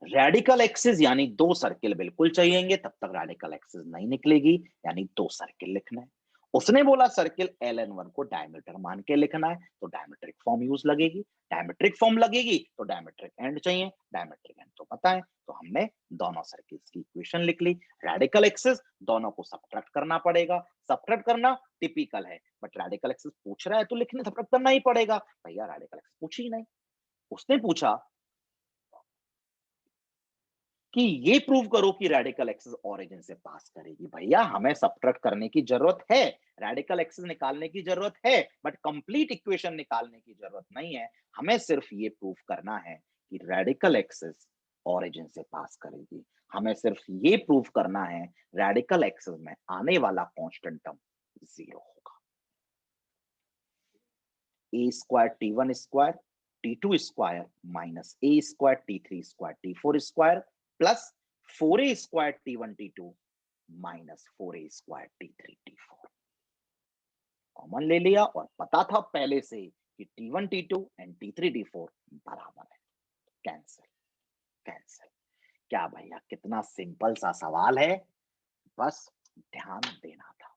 रेडिकल एक्सिस यानी दो सर्किल बिल्कुल चाहिएंगे, तब तक रेडिकल एक्सिस नहीं निकलेगी, यानी दो सर्किल लिखना है। उसने बोला सर्किल LN1 को डायमीटर मान के लिखना है, तो डायमेट्रिक फॉर्म यूज लगेगी। डायमेट्रिक फॉर्म लगेगी तो डायमेट्रिक एंड चाहिए, डायमेट्रिक एंड तो पता है, तो हमने दोनों सर्किल्स की इक्वेशन लिख ली। रेडिकल एक्सिस दोनों को सब्ट्रैक्ट करना पड़ेगा, सब्ट्रैक्ट करना टिपिकल है, बट रेडिकल एक्सिस पूछ रहा है तो लिखने सब्ट्रैक्ट करना ही पड़ेगा। भैया रेडिकल एक्सिस पूछी ही नहीं, उसने पूछा कि ये प्रूव करो कि रेडिकल एक्सिस ओरिजिन से पास करेगी। भैया हमें सब्ट्रैक्ट करने की जरूरत है, रेडिकल एक्सिस निकालने की जरूरत है, बट कंप्लीट इक्वेशन निकालने की जरूरत नहीं है। हमें सिर्फ ये प्रूव करना है कि रेडिकल एक्सिस ओरिजिन से पास करेगी। हमें सिर्फ ये प्रूव करना है रेडिकल एक्सिस में आने वाला कांस्टेंट टर्म 0 होगा। A square T1 square T2 square minus A square T3 square T4 square plus 4a square T1 T2 minus 4a square T3 T4 common ले लिया, और पता था पहले से कि T1 T2 and T3 T4 बराबर है। Cancel cancel. क्या भैया कितना सिंपल सा सवाल है, बस ध्यान देना था।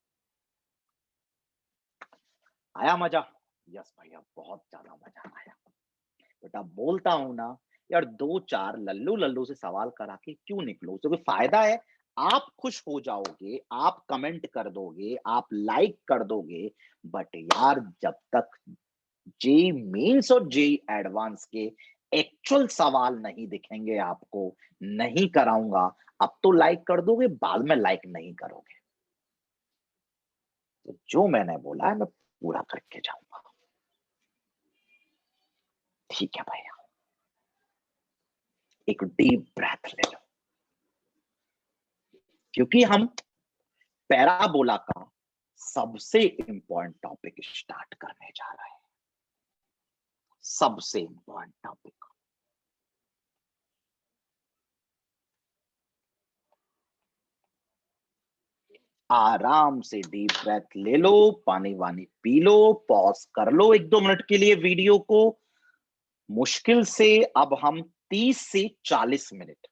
आया मजा? यस भैया बहुत ज्यादा मजा आया। बेटा बोलता हूं ना यार, दो चार लल्लू लल्लू से सवाल करा के क्यों निकलो, तो कोई फायदा है? आप खुश हो जाओगे, आप कमेंट कर दोगे, आप लाइक कर दोगे, बट यार जब तक जेई मेंस और जेई एडवांस के एक्चुअल सवाल नहीं दिखेंगे आपको, नहीं कराऊंगा। अब तो लाइक कर दोगे, बाद में लाइक नहीं करोगे। तो जो मैंने बोला है मैं पूरा करके जाऊंगा। ठीक है भैया, एक डीप ब्रेथ ले लो, क्योंकि हम पैराबोला का सबसे इंपॉर्टेंट टॉपिक स्टार्ट करने जा रहे हैं। सबसे इंपॉर्टेंट टॉपिक। आराम से डीप ब्रेथ ले लो, पानी वानी पी लो, पॉज कर लो 1-2 मिनट के लिए वीडियो को। मुश्किल से अब हम 30 से 40 मिनट,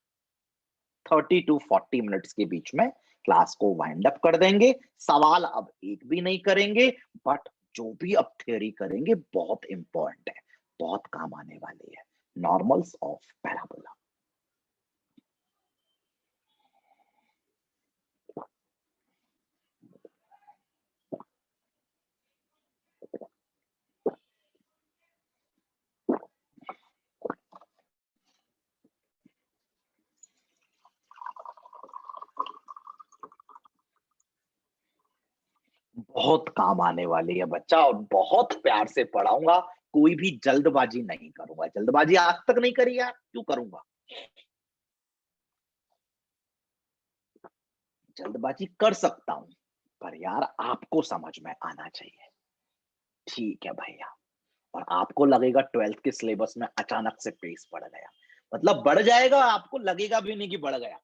30 टू 40 मिनट्स के बीच में क्लास को वाइंड अप कर देंगे। सवाल अब एक भी नहीं करेंगे, बट जो भी अब थ्योरी करेंगे बहुत इंपॉर्टेंट है, बहुत काम आने वाली है। Normals of parabola. बहुत काम आने वाली है बच्चा, और बहुत प्यार से पढ़ाऊंगा। कोई भी जल्दबाजी नहीं करूंगा, जल्दबाजी आज तक नहीं करी यार, क्यों करूंगा? जल्दबाजी कर सकता हूं, पर यार आपको समझ में आना चाहिए। ठीक है भैया। और आपको लगेगा 12th के सिलेबस में अचानक से पेस बढ़ गया, मतलब बढ़ जाएगा, आपको लगेगा भी नहीं कि बढ़ गया।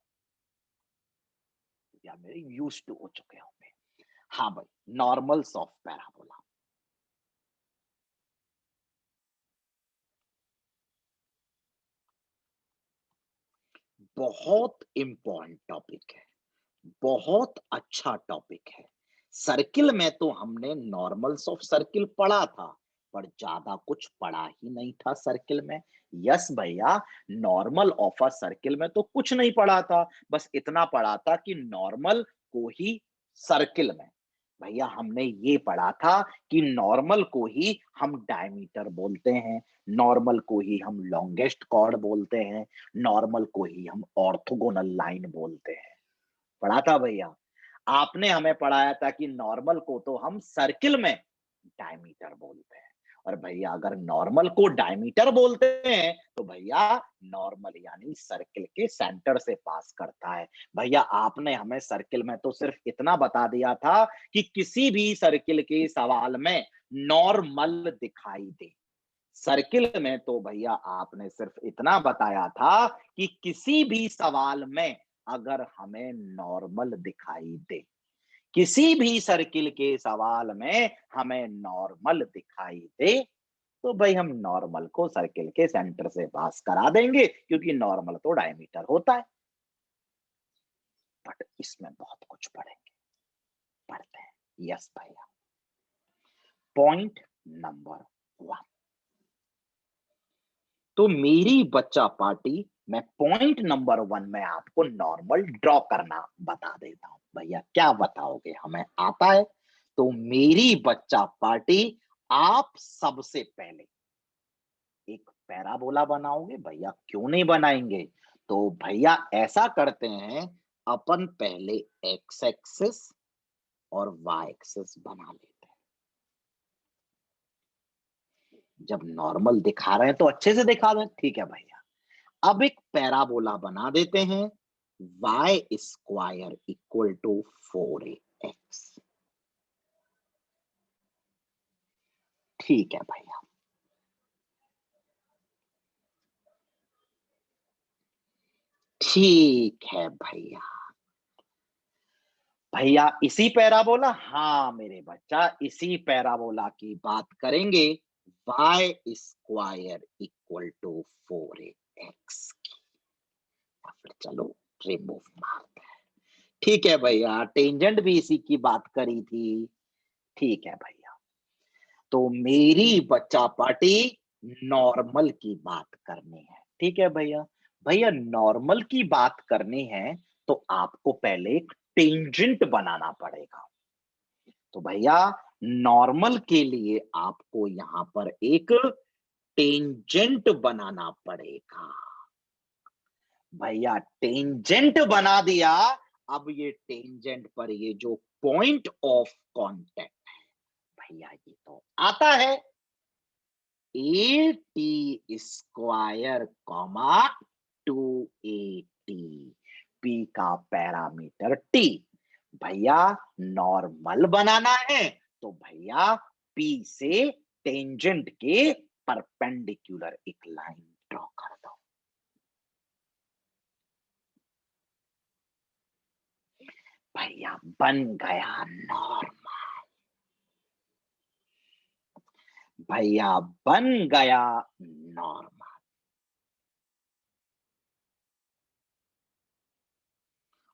या मेरे यूज टू हो चुके होंगे। हाँ भाई, नॉर्मल्स ऑफ पैराबोला। बहुत इंपॉर्टेंट टॉपिक है, बहुत अच्छा टॉपिक है। सर्किल में तो हमने नॉर्मल्स ऑफ सर्किल पढ़ा था, पर ज्यादा कुछ पढ़ा ही नहीं था सर्किल में। यस भैया, नॉर्मल ऑफ अ सर्किल में तो कुछ नहीं पढ़ा था, बस इतना पढ़ा था कि नॉर्मल को ही सर्किल में, भैया हमने ये पढ़ा था कि नॉर्मल को ही हम डायमीटर बोलते हैं, नॉर्मल को ही हम लॉन्गेस्ट कॉर्ड बोलते हैं, नॉर्मल को ही हम ऑर्थोगोनल लाइन बोलते हैं। पढ़ा था भैया। आपने हमें पढ़ाया था कि नॉर्मल को तो हम सर्किल में डायमीटर बोलते हैं, और भैया अगर नॉर्मल को डायमीटर बोलते हैं तो भैया नॉर्मल यानी सर्किल के सेंटर से पास करता है। भैया आपने हमें सर्किल में तो सिर्फ इतना बता दिया था कि किसी भी सर्किल के सवाल में नॉर्मल दिखाई दे। सर्किल में तो भैया आपने सिर्फ इतना बताया था कि किसी भी सवाल में अगर हमें नॉर्मल दिखाई दे, किसी भी सर्किल के सवाल में हमें नॉर्मल दिखाई दे, तो भाई हम नॉर्मल को सर्किल के सेंटर से पास करा देंगे, क्योंकि नॉर्मल तो डायमीटर होता है। बट इसमें बहुत कुछ पढ़ेंगे, पढ़ते हैं। यस भैया, पॉइंट नंबर 1। तो मेरी बच्चा पार्टी में पॉइंट नंबर 1 में आपको नॉर्मल ड्रॉ करना बता देता हूं। भैया क्या बताओगे, हमें आता है? तो मेरी बच्चा पार्टी, आप सबसे पहले एक पैराबोला बनाओगे। भैया क्यों नहीं बनाएंगे? तो भैया ऐसा करते हैं, अपन पहले एक्स एक्सिस और वाई एक्सिस बना लेते हैं। जब नॉर्मल दिखा रहे हैं तो अच्छे से दिखा दें, ठीक है भैया। अब एक पैराबोला बना देते हैं, Y square equal to 4ax। ठीक है भैया, ठीक है भैया। भैया इसी पैराबोला, हाँ मेरे बच्चा, इसी पैराबोला की बात करेंगे, Y square equal to 4ax। फिर चलो रिमूव मारते हैं। ठीक है भैया, टेंजेंट भी इसी की बात करी थी। ठीक है भैया, तो मेरी बच्चा पार्टी नॉर्मल की बात करनी है। ठीक है भैया। भैया नॉर्मल की बात करनी है तो आपको पहले एक टेंजेंट बनाना पड़ेगा। तो भैया नॉर्मल के लिए आपको यहां पर एक टेंजेंट बनाना पड़ेगा। भैया टेंजेंट बना दिया। अब ये टेंजेंट पर ये जो पॉइंट ऑफ कांटेक्ट है, भैया ये तो आता है, A T square comma 2at, P का पैरामीटर टी। भैया नॉर्मल बनाना है तो भैया पी से टेंजेंट के परपेंडिकुलर एक लाइन ड्रॉ कर दो। भैया बन गया नॉर्मल। भैया बन गया नॉर्मल।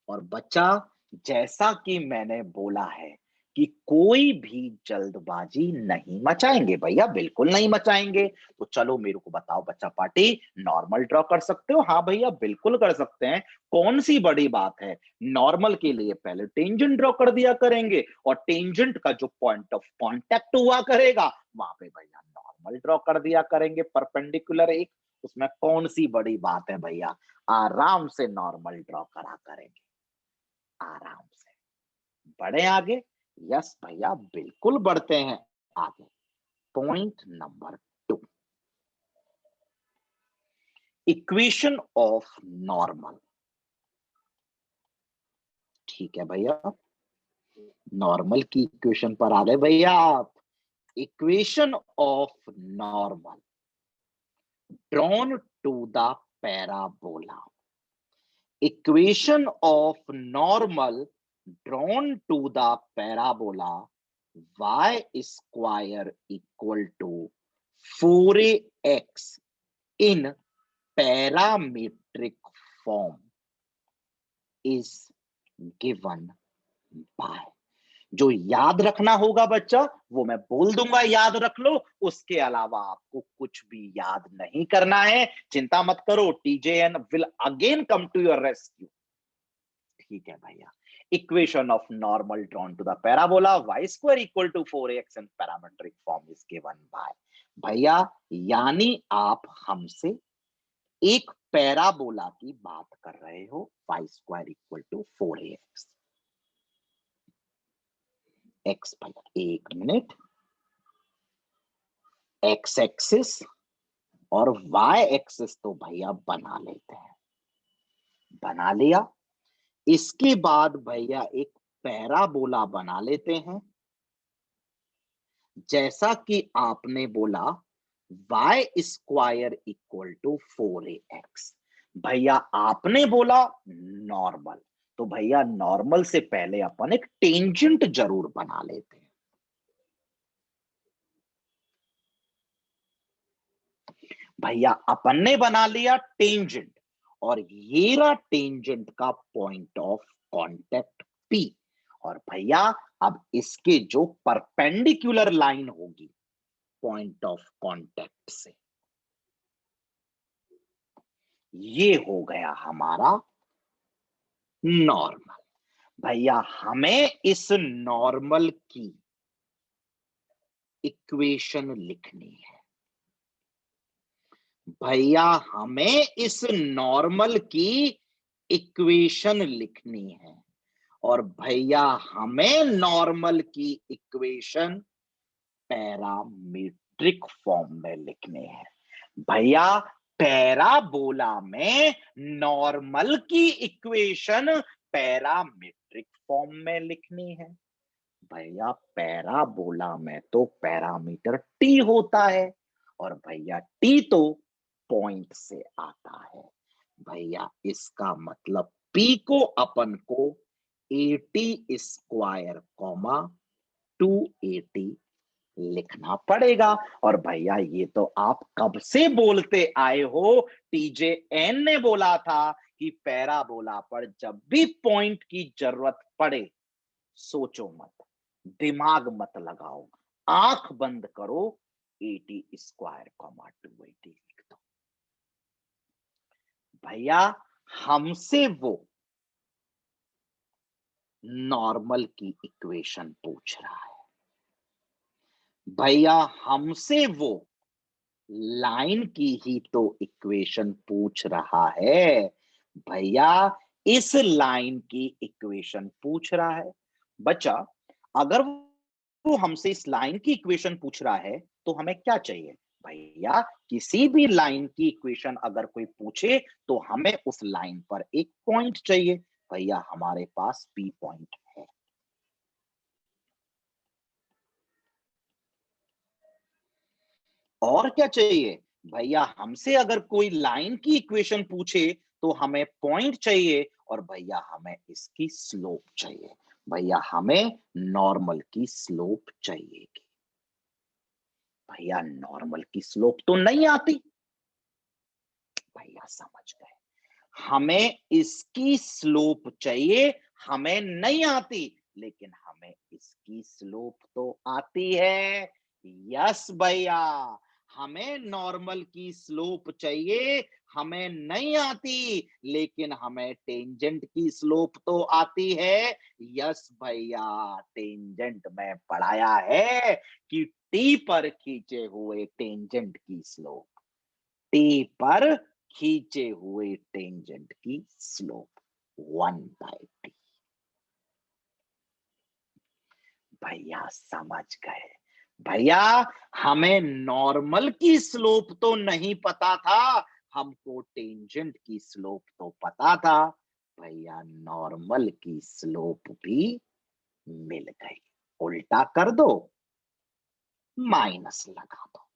और बच्चा, जैसा कि मैंने बोला है कि कोई भी जल्दबाजी नहीं मचाएंगे। भैया बिल्कुल नहीं मचाएंगे। तो चलो मेरे को बताओ बच्चा पार्टी, नॉर्मल ड्रॉ कर सकते हो? हाँ भैया बिल्कुल कर सकते हैं। कौन सी बड़ी बात है? नॉर्मल के लिए पहले टेंजेंट ड्रॉ कर दिया करेंगे, और टेंजेंट का जो पॉइंट ऑफ कांटेक्ट हुआ करेगा वहां पे भैया नॉर्मल ड्रॉ कर दिया करेंगे, परपेंडिकुलर एक। उसमें कौन सी बड़ी बात है भैया, आराम से नॉर्मल ड्रॉ करा करेंगे, आराम से। बढ़े आगे? यस भैया बिल्कुल बढ़ते हैं आगे। Point number 2, equation of normal. ठीक है भैया, नॉर्मल की इक्वेशन पर आ गए भैया आप। Equation of normal drawn to the parabola. Equation of normal drawn to the parabola y square equal to 4ax in parametric form is given by। जो याद रखना होगा बच्चा वो मैं बोल दूंगा, याद रख लो। उसके अलावा आपको कुछ भी याद नहीं करना है। चिंता मत करो, TJN will again come to your rescue. ठीक है भैया, equation of normal drawn to the parabola y square equal to 4ax in parametric form is given by. भैया यानी आप हमसे एक पैराबोला की बात कर रहे हो, y square equal to 4ax। x भैया एक मिनट, एक्स एक्सिस और वाई एक्सिस तो भैया बना लेते हैं। बना लिया। इसके बाद भैया एक पैराबोला बना लेते हैं। जैसा कि आपने बोला y square equal to 4ax। भैया आपने बोला नॉर्मल, तो भैया नॉर्मल से पहले अपन एक टेंजेंट जरूर बना लेते हैं। भैया अपन ने बना लिया टेंजेंट, और ये रहा टेंजेंट का पॉइंट ऑफ कांटेक्ट P। और भैया अब इसके जो परपेंडिकुलर लाइन होगी पॉइंट ऑफ कांटेक्ट से, ये हो गया हमारा नॉर्मल। भैया हमें इस नॉर्मल की इक्वेशन लिखनी है। भैया हमें इस नॉर्मल की इक्वेशन लिखनी है, और भैया हमें नॉर्मल की इक्वेशन पैरामीट्रिक फॉर्म में लिखने हैं। भैया पैराबोला में नॉर्मल की इक्वेशन पैरामीट्रिक फॉर्म में लिखनी है। भैया पैराबोला में तो पैरामीटर टी होता है, और भैया टी तो पॉइंट से आता है। भैया इसका मतलब पी को अपन को 80 स्क्वायर कॉमा 280 लिखना पड़ेगा। और भैया ये तो आप कब से बोलते आए हो, टीजे एन ने बोला था कि पैराबोला पर जब भी पॉइंट की जरूरत पड़े सोचो मत, दिमाग मत लगाओ, आंख बंद करो, 80 स्क्वायर कॉमा 280 लिख दो। भैया हमसे वो नॉर्मल की इक्वेशन पूछ रहा है। भैया हमसे वो लाइन की ही तो इक्वेशन पूछ रहा है। भैया इस लाइन की इक्वेशन पूछ रहा है। बच्चा अगर वो हमसे इस लाइन की इक्वेशन पूछ रहा है तो हमें क्या चाहिए? भैया किसी भी लाइन की इक्वेशन अगर कोई पूछे तो हमें उस लाइन पर एक पॉइंट चाहिए। भैया हमारे पास पी पॉइंट है। और क्या चाहिए? भैया हमसे अगर कोई लाइन की इक्वेशन पूछे तो हमें पॉइंट चाहिए, और भैया हमें इसकी स्लोप चाहिए। भैया हमें नॉर्मल की स्लोप चाहिए। भैया नॉर्मल की स्लोप तो नहीं आती। भैया समझ गए, हमें इसकी स्लोप चाहिए, हमें नहीं आती, लेकिन हमें इसकी स्लोप तो आती है। यस भैया, हमें नॉर्मल की स्लोप चाहिए, हमें नहीं आती, लेकिन हमें टेंजेंट की स्लोप तो आती है। यस भैया, टेंजेंट में पढ़ाया है कि टी पर खींचे हुए टेंजेंट की स्लोप, टी पर खींचे हुए टेंजेंट की स्लोप 1/t। भैया समझ गए। भैया हमें नॉर्मल की स्लोप तो नहीं पता था, हमको टेंजेंट की स्लोप तो पता था। भैया नॉर्मल की स्लोप भी मिल गई। उल्टा कर दो, माइनस लगा दो।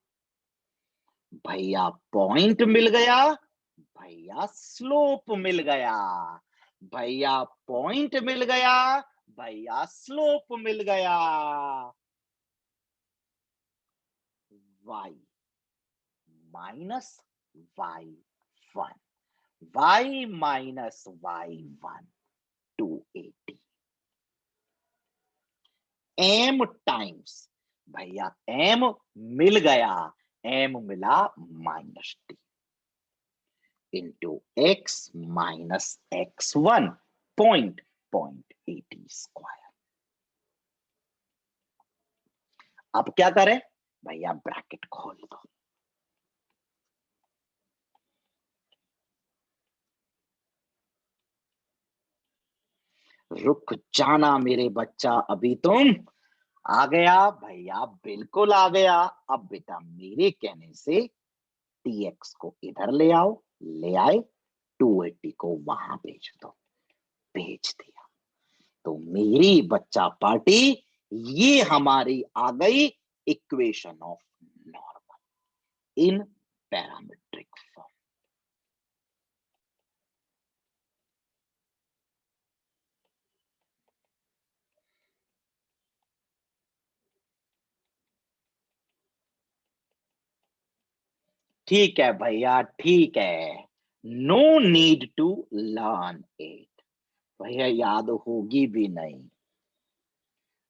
भैया पॉइंट मिल गया, भैया स्लोप मिल गया। भैया पॉइंट मिल गया, भैया स्लोप मिल गया। y minus y1, y minus y1 280 m times. भैया m मिल गया, m मिला -t into x minus x1 point 80 square. अब क्या करें? भैया ब्रैकेट खोल दो। रुक जाना मेरे बच्चा, अभी तुम आ गया भैया, बिल्कुल आ गया। अब बेटा मेरे कहने से टीएक्स को इधर ले आओ, ले आए, 280 को वहां भेज दो, भेज दिया। तो मेरी बच्चा पार्टी, ये हमारी आ गई equation of normal in parametric form. ठीक है भैया, ठीक है। No need to learn it. भैया याद होगी भी नहीं।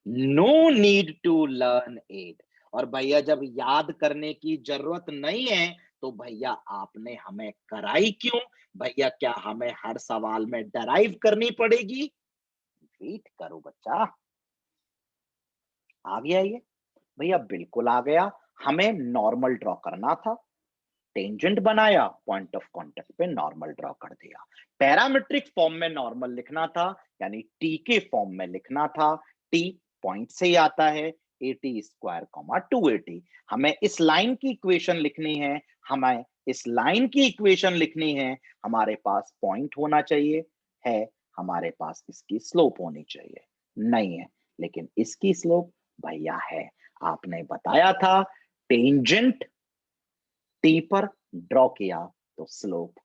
No need to learn it. और भैया जब याद करने की जरूरत नहीं है तो भैया आपने हमें कराई क्यों? भैया क्या हमें हर सवाल में डराइव करनी पड़ेगी? वेट करो बच्चा। आ गया ये? भैया बिल्कुल आ गया। हमें नॉर्मल ड्रॉ करना था, टेंजेंट बनाया, पॉइंट ऑफ कांटेक्ट पे नॉर्मल ड्रॉ कर दिया। पैरामीट्रिक फॉर्म में नॉर्मल लिखना था, यानी टी के फॉर्म में लिखना था। टी पॉइंट से ही आता है, 80 स्क्वायर कॉमा 280। हमें इस लाइन की इक्वेशन लिखनी है, हमें इस लाइन की इक्वेशन लिखनी है। हमारे पास पॉइंट होना चाहिए, है। हमारे पास इसकी स्लोप होनी चाहिए, नहीं है। लेकिन इसकी स्लोप भैया है। आपने बताया था टेंजेंट टी पर ड्रॉ किया तो स्लोप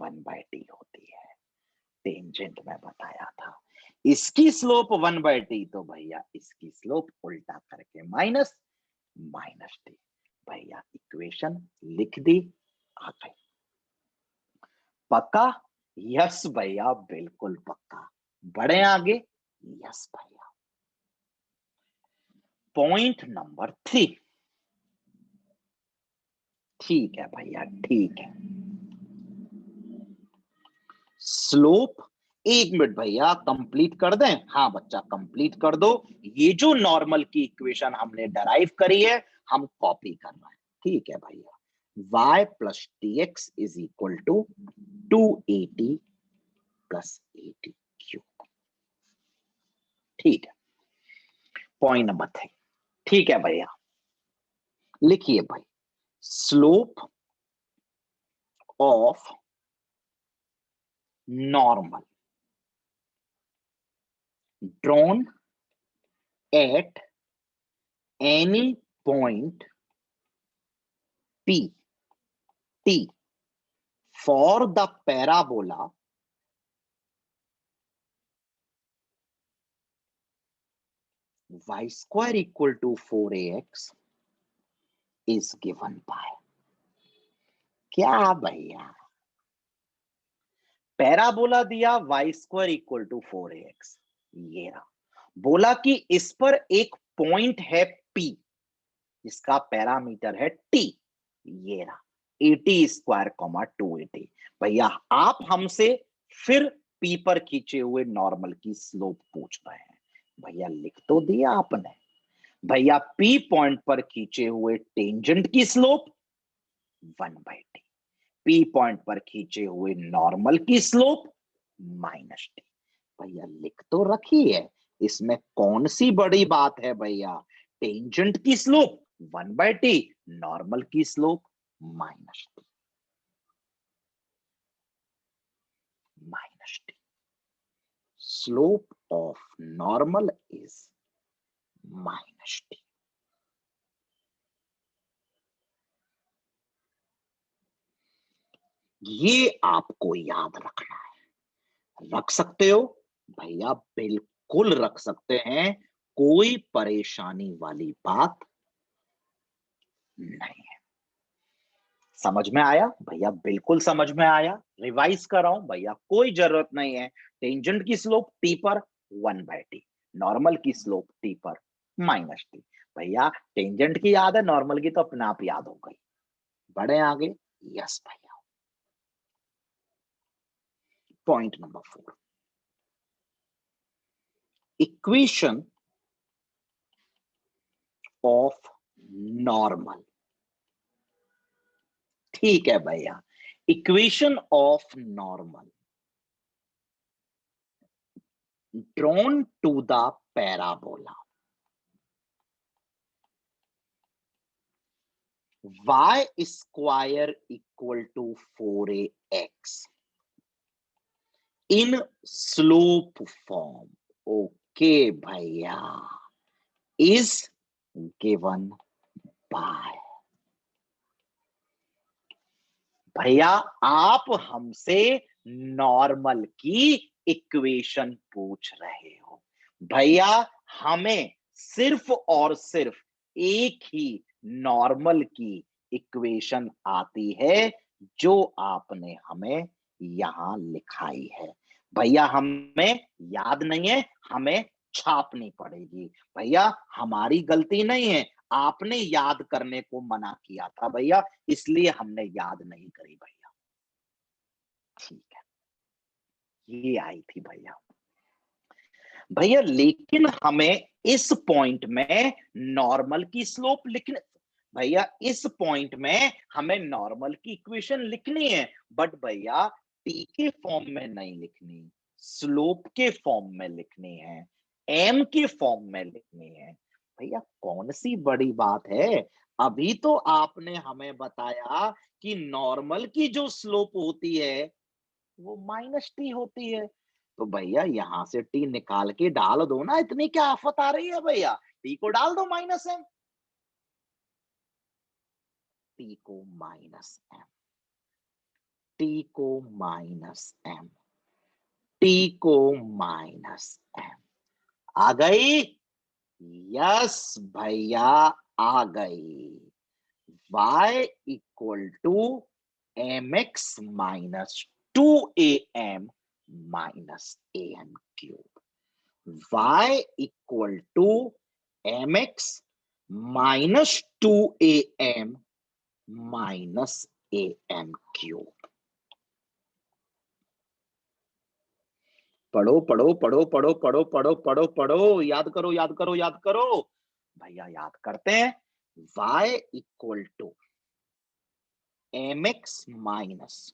1/t होती है। टेंजेंट में बताया था। इसकी स्लोप 1/t, तो भैया इसकी स्लोप उल्टा करके माइनस, माइनस टी। भैया इक्वेशन लिख दी, आ गई। पक्का? यस भैया, बिल्कुल पक्का। बढ़े आगे। यस भैया। Point number 3। ठीक है भैया, ठीक है। स्लोप, एक मिनट भैया कंप्लीट कर दें? हाँ बच्चा कंप्लीट कर दो। ये जो नॉर्मल की इक्वेशन हमने डराइव करी है, हम कॉपी कर रहे हैं। ठीक है भैया। y plus t x is equal to 280 plus 80 cube. ठीक है। Point number 3। ठीक है भैया, लिखिए भाई। Slope of normal drawn at any point P T for the parabola y square equal to 4ax is given by। क्या भैया, parabola दिया y square equal to 4ax, ये रहा। बोला कि इस पर एक पॉइंट है P, इसका पैरामीटर है T, ये रहा। 80 स्क्वायर कॉमा 280। भैया आप हमसे फिर P पर खींचे हुए नॉर्मल की स्लोप पूछ रहे हैं। भैया लिख तो दिया आपने। भैया P पॉइंट पर खींचे हुए टेंजेंट की स्लोप 1/t, P पॉइंट पर खींचे हुए नॉर्मल की स्लोप -t। भैया लिख तो रखी है, इसमें कौन सी बड़ी बात है भैया? टेंजेंट की स्लोप 1/t, नॉर्मल की slope -t, -t। Slope of normal is -t। ये आपको याद रखना है। रख सकते हो भैया, बिल्कुल रख सकते हैं। कोई परेशानी वाली बात नहीं है। समझ में आया भैया? बिल्कुल समझ में आया। रिवाइज कर रहा हूं भैया, कोई जरूरत नहीं है। टेंजेंट की स्लोप टी पर 1/t, नॉर्मल की स्लोप टी पर -t। भैया टेंजेंट की याद है, नॉर्मल की तो अपने आप याद हो गई। बढ़े आगे। यस भैया। Point number 4। Equation of normal. ठीक है भैया। Equation of normal drawn to the parabola. y square equal to 4ax in slope form, okay भैया, इज गिवन बाय। भैया आप हमसे नॉर्मल की इक्वेशन पूछ रहे हो। भैया हमें सिर्फ और सिर्फ एक ही नॉर्मल की इक्वेशन आती है जो आपने हमें यहां लिखाई है। भैया हमें याद नहीं है, हमें छापनी पड़ेगी। भैया हमारी गलती नहीं है, आपने याद करने को मना किया था भैया, इसलिए हमने याद नहीं करी भैया। ठीक है, ये आई थी भैया। भैया लेकिन हमें इस पॉइंट में नॉर्मल की स्लोप लिखने, भैया इस पॉइंट में हमें नॉर्मल की इक्वेशन लिखनी है, बट भैया टी के फॉर्म में नहीं लिखनी, स्लोप के फॉर्म में लिखनी है, एम के फॉर्म में लिखनी है। भैया कौन सी बड़ी बात है, अभी तो आपने हमें बताया कि नॉर्मल की जो स्लोप होती है वो माइनस टी होती है। तो भैया यहां से टी निकाल के डाल दो ना, इतनी क्या आफत आ रही है भैया, टी को डाल दो माइनस एम, टी को माइनस एम, टी को माइनस एम, टी को माइनस एम, आ गई? यस भैया आ गई। y equal to M x minus 2am minus am cube, y equal to M x minus 2am minus am cube. पढ़ो पढ़ो पढ़ो पढ़ो पढ़ो पढ़ो पढ़ो पढ़ो, याद करो याद करो याद करो। भैया याद करते हैं, y equal to M x minus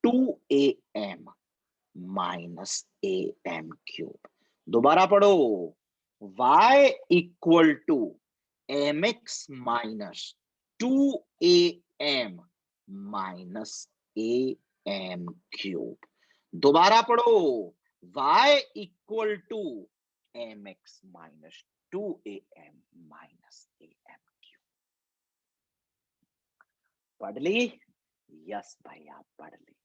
2am minus am cube. दोबारा पढ़ो, y equal to M x minus 2am minus am cube. दोबारा पढ़ो, y equal to M x minus 2am minus am cube. पढ़ ली? यस भैया पढ़ ली।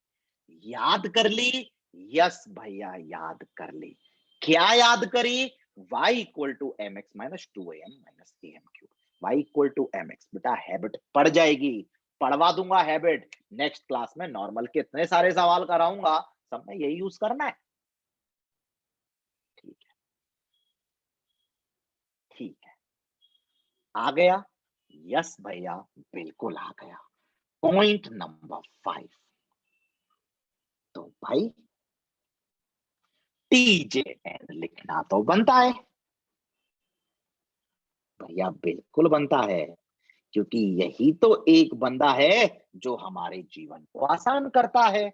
याद कर ली? यस भैया याद कर ली। क्या याद करी? y equal to M x minus 2am minus am cube, y equal to M x. बेटा हैबिट पड़ जाएगी, पढ़वा दूंगा हैबिट। नेक्स्ट क्लास में नॉर्मल के इतने सारे सवाल कराऊंगा, सब में यही यूज करना है। ठीक है, ठीक है, आ गया? यस भैया बिल्कुल आ गया। पॉइंट नंबर 5, तो भाई TJN लिखना तो बनता है भैया, बिल्कुल बनता है, क्योंकि यही तो एक बंदा है जो हमारे जीवन को आसान करता है।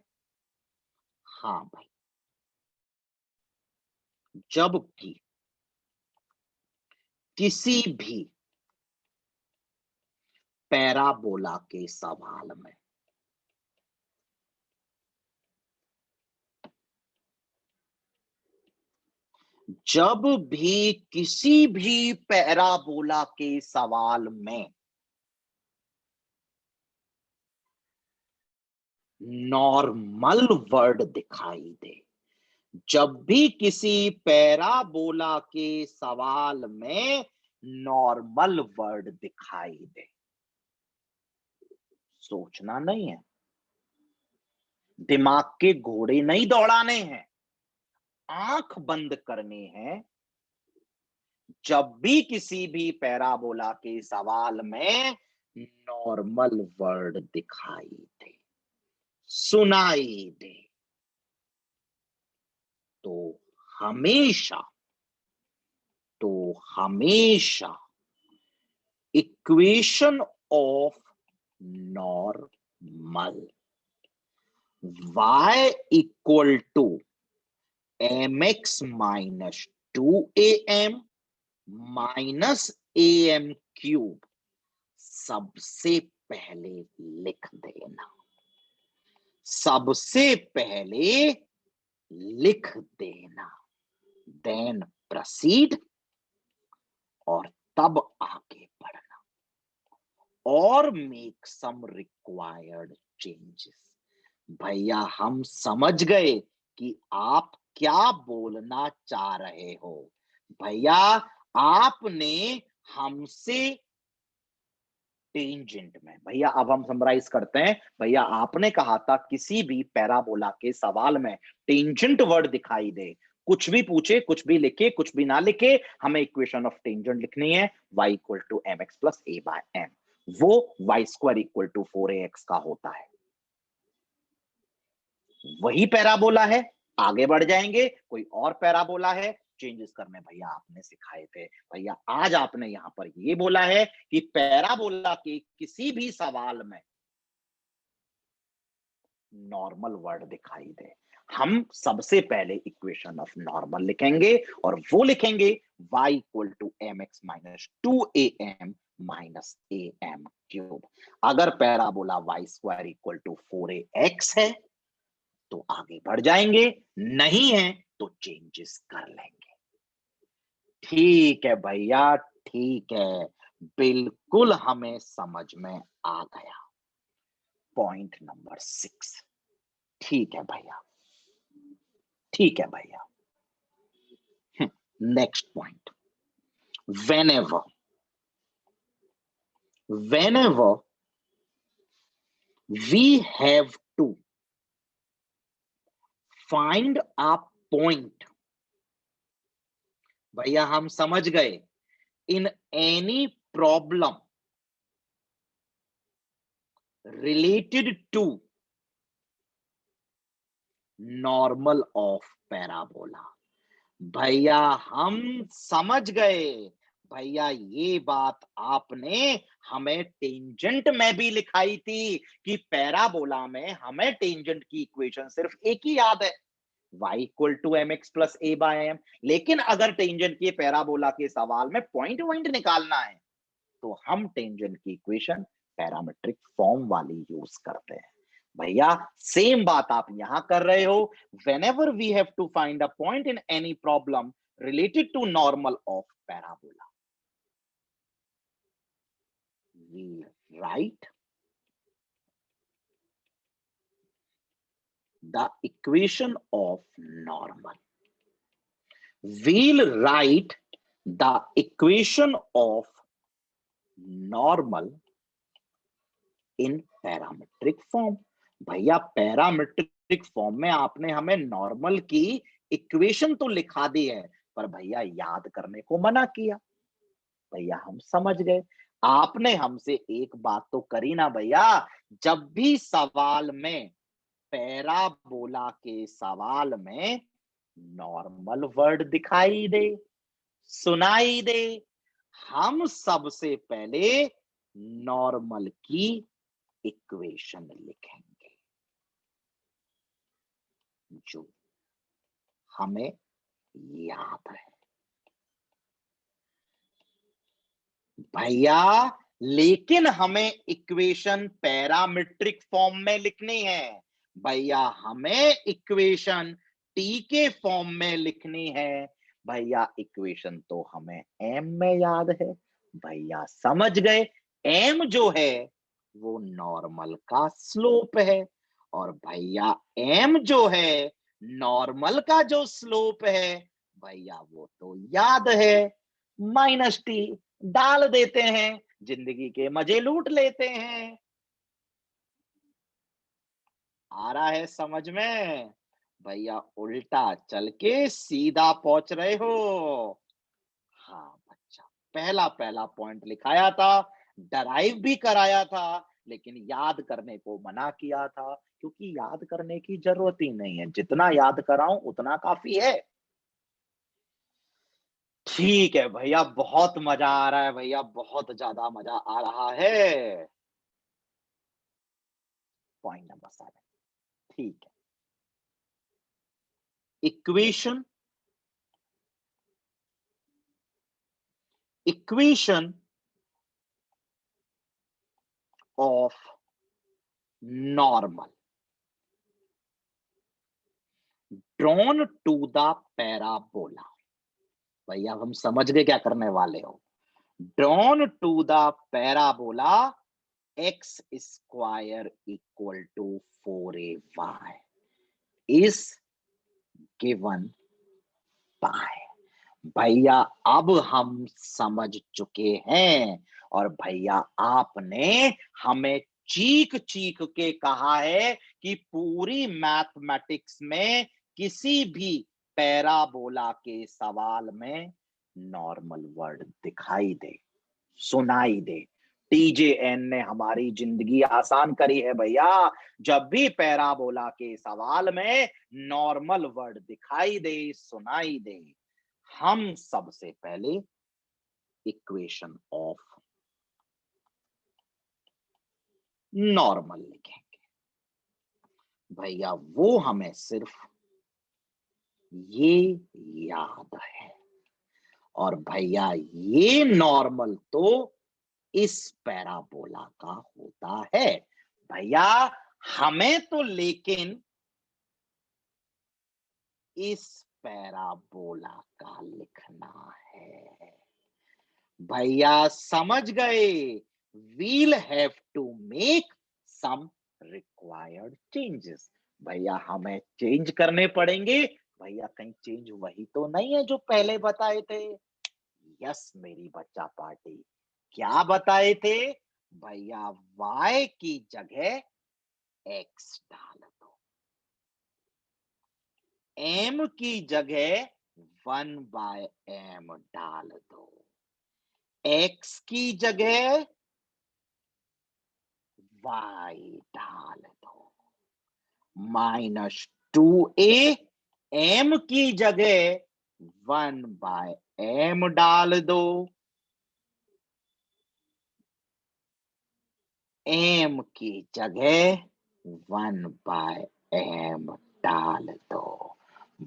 हाँ भाई, जब भी किसी भी पैराबोला के सवाल में जब भी किसी भी पैराबोला के सवाल में नॉर्मल वर्ड दिखाई दे, जब भी किसी पैराबोला के सवाल में नॉर्मल वर्ड दिखाई दे, सोचना नहीं है, दिमाग के घोड़े नहीं दौड़ाने हैं, आंख बंद करनी है। जब भी किसी भी पैराबोला के सवाल में नॉर्मल वर्ड दिखाई दे, सुनाई दे, तो हमेशा तो हमेशा equation of normal y equal to M x minus 2am minus am cube सबसे पहले लिख देना, सबसे पहले लिख देना, देन प्रोसीड, और तब आगे बढ़ना, और मेक सम रिक्वायर्ड चेंजेस। भैया हम समझ गए कि आप क्या बोलना चाह रहे हो। भैया आपने हमसे टेंजेंट में, भैया अब हम समराइज करते हैं। भैया आपने कहा था किसी भी पैराबोला के सवाल में टेंजेंट वर्ड दिखाई दे, कुछ भी पूछे, कुछ भी लिखे, कुछ भी ना लिखे, हमें इक्वेशन ऑफ टेंजेंट लिखनी है, y equal to M x plus A by M. वो Y square equal to 4ax का होता है, वही पैराबोला है। आगे बढ़ जाएंगे, कोई और पैराबोला है, चेंजेस करने भैया आपने सिखाए थे। भैया आज आपने यहां पर ये बोला है कि पैराबोला के किसी भी सवाल में नॉर्मल वर्ड दिखाई दे, हम सबसे पहले इक्वेशन ऑफ नॉर्मल लिखेंगे, और वो लिखेंगे y equal to M x minus 2am minus A M cube. अगर parabola y square equal to 4ax है तो आगे बढ़ जाएंगे, नहीं है तो चेंजेस कर लेंगे। ठीक है भैया, ठीक है, बिल्कुल हमें समझ में आ गया। Point number 6। ठीक है भैया, ठीक है भैया। Next point, whenever whenever we have to find a point, भैया हम समझ गए, in any problem related to normal of parabola। भैया हम समझ गए, भैया ये बात आपने हमें टेंजेंट में भी लिखाई थी कि पैराबोला में हमें टेंजेंट की इक्वेशन सिर्फ एक ही याद है, y equal to M x plus A by m. लेकिन अगर टेंजेंट के पैराबोला के सवाल में पॉइंट पॉइंट निकालना है तो हम टेंजेंट की इक्वेशन पैरामेट्रिक फॉर्म वाली यूज करते हैं। भैया सेम बात आप यहां कर रहे हो, whenever we have to find a point in any problem related to normal of parabola, we write the equation of normal, we'll write the equation of normal in parametric form. भैया parametric form में आपने हमें normal की equation तो लिखा दी है, पर भैया याद करने को मना किया। भैया हम समझ गए, आपने हमसे एक बात तो करी ना भैया, जब भी सवाल में, पैराबोला के सवाल में नॉर्मल वर्ड दिखाई दे, सुनाई दे, हम सबसे पहले नॉर्मल की इक्वेशन लिखेंगे जो हमें याद है। भैया लेकिन हमें इक्वेशन पैरामीट्रिक फॉर्म में लिखनी है, भैया हमें इक्वेशन टी के फॉर्म में लिखनी है। भैया इक्वेशन तो हमें एम में याद है, भैया समझ गए, एम जो है वो नॉर्मल का स्लोप है, और भैया एम जो है नॉर्मल का जो स्लोप है, भैया वो तो याद है, माइनस टी डाल देते हैं, जिंदगी के मजे लूट लेते हैं। आ रहा है समझ में? भैया उल्टा चल के सीधा पहुंच रहे हो। हाँ बच्चा, पहला पहला पॉइंट लिखाया था, डराइव भी कराया था, लेकिन याद करने को मना किया था, क्योंकि याद करने की जरूरत ही नहीं है, जितना याद कराऊं उतना काफी है। ठीक है भैया, बहुत मजा आ रहा है भैया, बहुत ज्यादा मजा आ रहा है। Point number 7। ठीक है, equation equation of normal drawn to the parabola. भैया हम समझ गए क्या करने वाले हो। Drawn to the parabola x square equal to 4ay is given by. भैया अब हम समझ चुके हैं और भैया आपने हमें चीख चीख के कहा है कि पूरी मैथमेटिक्स में किसी भी पैराबोला के सवाल में नॉर्मल वर्ड दिखाई दे, सुनाई दे। टीजेएन ने हमारी जिंदगी आसान करी है भैया। जब भी पैराबोला के सवाल में नॉर्मल वर्ड दिखाई दे, सुनाई दे, हम सबसे पहले इक्वेशन ऑफ नॉर्मल लिखेंगे। भैया वो हमें सिर्फ ये याद है और भैया ये नॉर्मल तो इस पैराबोला का होता है। भैया हमें तो लेकिन इस पैराबोला का लिखना है। भैया समझ गए। We'll have to make some required changes. भैया हमें चेंज करने पड़ेंगे। भैया कहीं चेंज वही तो नहीं है जो पहले बताए थे। यस मेरी बच्चा पार्टी, क्या बताए थे भैया? y की जगह x डाल दो, m की जगह 1/m डाल दो, x की जगह y डाल दो, -2a m की जगह 1/m डाल दो, m की जगह 1/m डाल दो।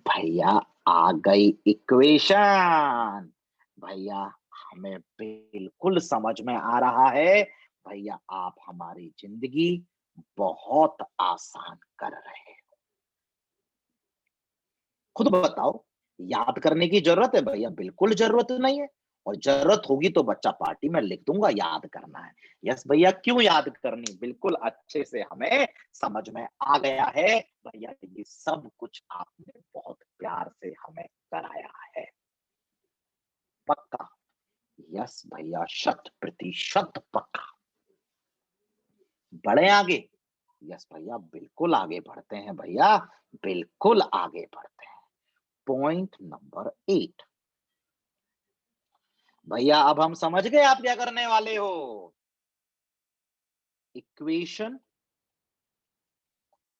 भैया आ गई इक्वेशन। भैया हमें बिल्कुल समझ में आ रहा है। भैया आप हमारी जिंदगी बहुत आसान कर रहे हो। खुद बताओ, याद करने की जरूरत है भैया? बिल्कुल जरूरत नहीं है। और जरूरत होगी तो बच्चा पार्टी में लिख दूंगा, याद करना है। यस भैया, क्यों याद करनी? बिल्कुल अच्छे से हमें समझ में आ गया है। भैया ये सब कुछ आपने बहुत प्यार से हमें कराया है। पक्का? यस भैया, 100% पक्का। बढ़े आगे? यस भैया, बिल्कुल आगे बढ़ते हैं भैया, बिल्कुल आगे बढ़ते हैं। Point number 8। भैया अब हम समझ गए आप क्या करने वाले हो। Equation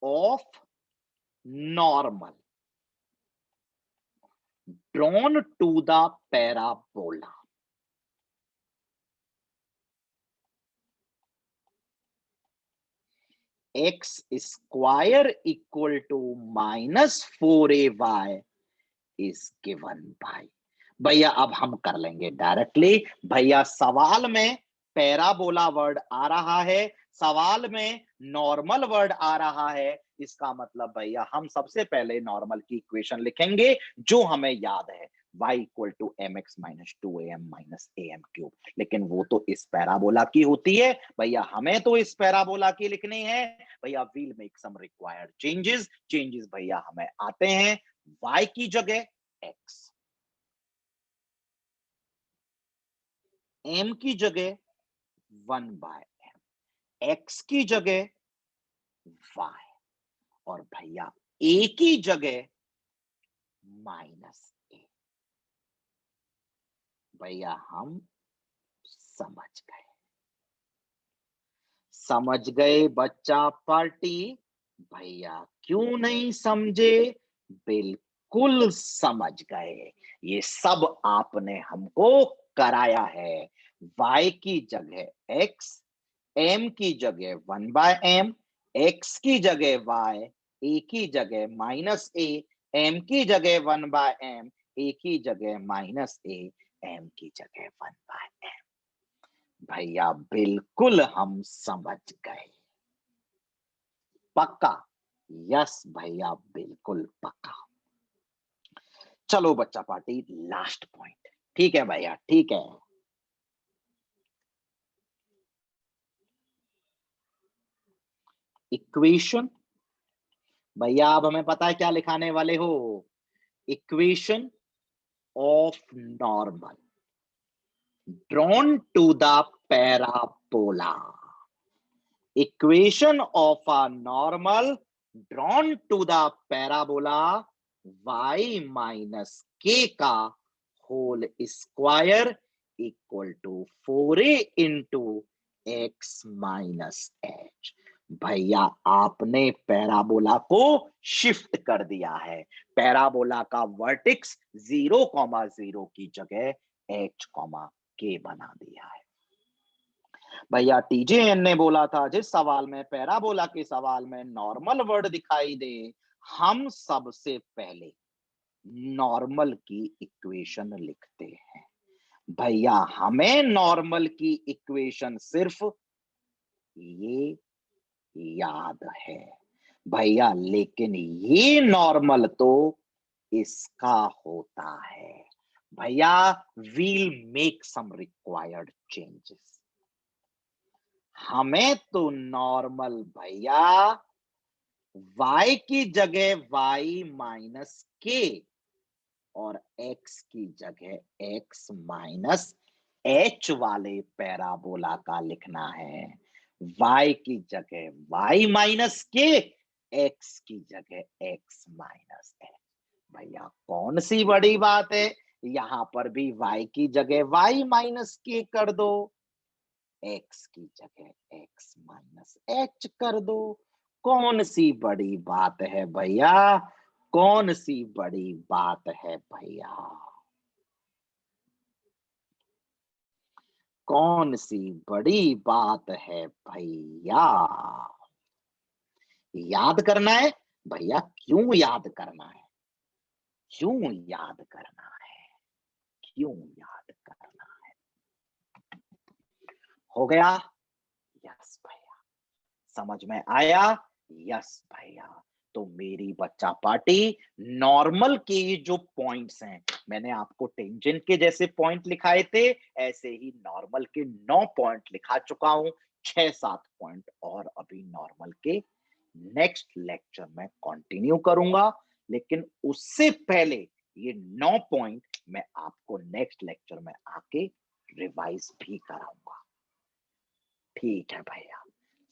of normal drawn to the parabola x square equal to -4ay is given by. भैया अब हम कर लेंगे डायरेक्टली। भैया सवाल में पैराबोला वर्ड आ रहा है, सवाल में नॉर्मल वर्ड आ रहा है। इसका मतलब भैया हम सबसे पहले नॉर्मल की इक्वेशन लिखेंगे जो हमें याद है, y equal to mx minus 2am minus am cube. लेकिन वो तो इस पैराबोला की होती है। भैया हमें तो इस पैराबोला की लिखनी है। भैया we'll make some required changes. Changes भैया हमें आते हैं। y की जगह x, m की जगह 1/m, x की जगह y और भैया a की जगह -a। भैया हम समझ गए। समझ गए बच्चा पार्टी? भैया क्यों नहीं समझे? बिल्कुल समझ गए। ये सब आपने हमको कराया है। y की जगह x, m की जगह 1/m, x की जगह y, a की जगह -a, m की जगह 1/m, a की जगह -a, m की जगह 1/m। भैया बिल्कुल हम समझ गए। पक्का? यस भैया, बिल्कुल पक्का। चलो बच्चा पार्टी, लास्ट पॉइंट। ठीक है भैया, ठीक है। इक्वेशन, भैया अब हमें पता है क्या लिखाने वाले हो। Equation of normal drawn to the parabola. Equation of a normal drawn to the parabola y minus k का whole square equal to 4a into x minus h. भैया आपने पैराबोला को शिफ्ट कर दिया है। पैराबोला का वर्टेक्स 0,0 की जगह h, के बना दिया है। भैया टीजेएन ने बोला था जिस सवाल में, पैराबोला के सवाल में नॉर्मल वर्ड दिखाई दे, हम सबसे पहले नॉर्मल की इक्वेशन लिखते हैं। भैया हमें नॉर्मल की इक्वेशन सिर्फ ये याद है भैया, लेकिन ये नॉर्मल तो इसका होता है। भैया we'll make some required changes. हमें तो नॉर्मल भैया y की जगह y माइनस के और x की जगह x माइनस h वाले पैराबोला का लिखना है। y की जगह y माइनस के, x की जगह x माइनस h। भैया कौन सी बड़ी बात है, यहां पर भी y की जगह y माइनस के कर दो, x की जगह x माइनस h कर दो। कौन सी बड़ी बात है भैया, कौन सी बड़ी बात है भैया, कौन सी बड़ी बात है भैया। याद करना है भैया, क्यों याद करना है, क्यों याद करना है, क्यों याद करना है। हो गया? यस भैया। समझ में आया? यस भैया। तो मेरी बच्चा पार्टी, नॉर्मल के जो पॉइंट्स हैं, मैंने आपको टेंजेंट के जैसे पॉइंट लिखाए थे, ऐसे ही नॉर्मल के 9 पॉइंट लिखा चुका हूं। 6-7 पॉइंट और अभी नॉर्मल के नेक्स्ट लेक्चर में कंटिन्यू करूंगा, लेकिन उससे पहले ये 9 पॉइंट मैं आपको नेक्स्ट लेक्चर में आके रिवाइज भी कराऊंगा। ठीक है भैया,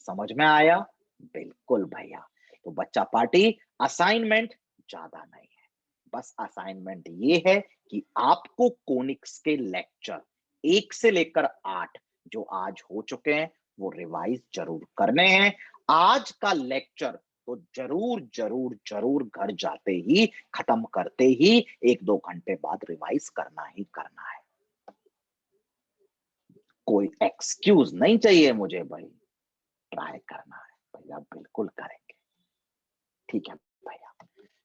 समझ में आया? बिल्कुल भैया। तो बच्चा पार्टी, असाइनमेंट ज्यादा नहीं है, बस असाइनमेंट ये है कि आपको कोनिक्स के लेक्चर 1 से लेकर 8 जो आज हो चुके हैं वो रिवाइज जरूर करने हैं। आज का लेक्चर तो जरूर जरूर जरूर घर जाते ही, खत्म करते ही 1-2 घंटे बाद रिवाइज करना ही करना है। कोई एक्सक्यूज नहीं चाहिए मुझे भाई, ट्राई करना है भैया, बिल्कुल करेंगे। ठीक है भैया।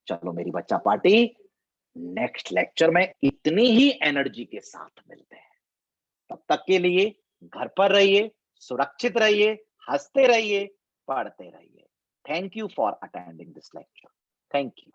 चलो मेरी बच्चा पार्टी, नेक्स्ट लेक्चर में इतनी ही एनर्जी के साथ मिलते हैं। तब तक के लिए घर पर रहिए, सुरक्षित रहिए, हंसते रहिए, पढ़ते रहिए। Thank you for attending this lecture. Thank you.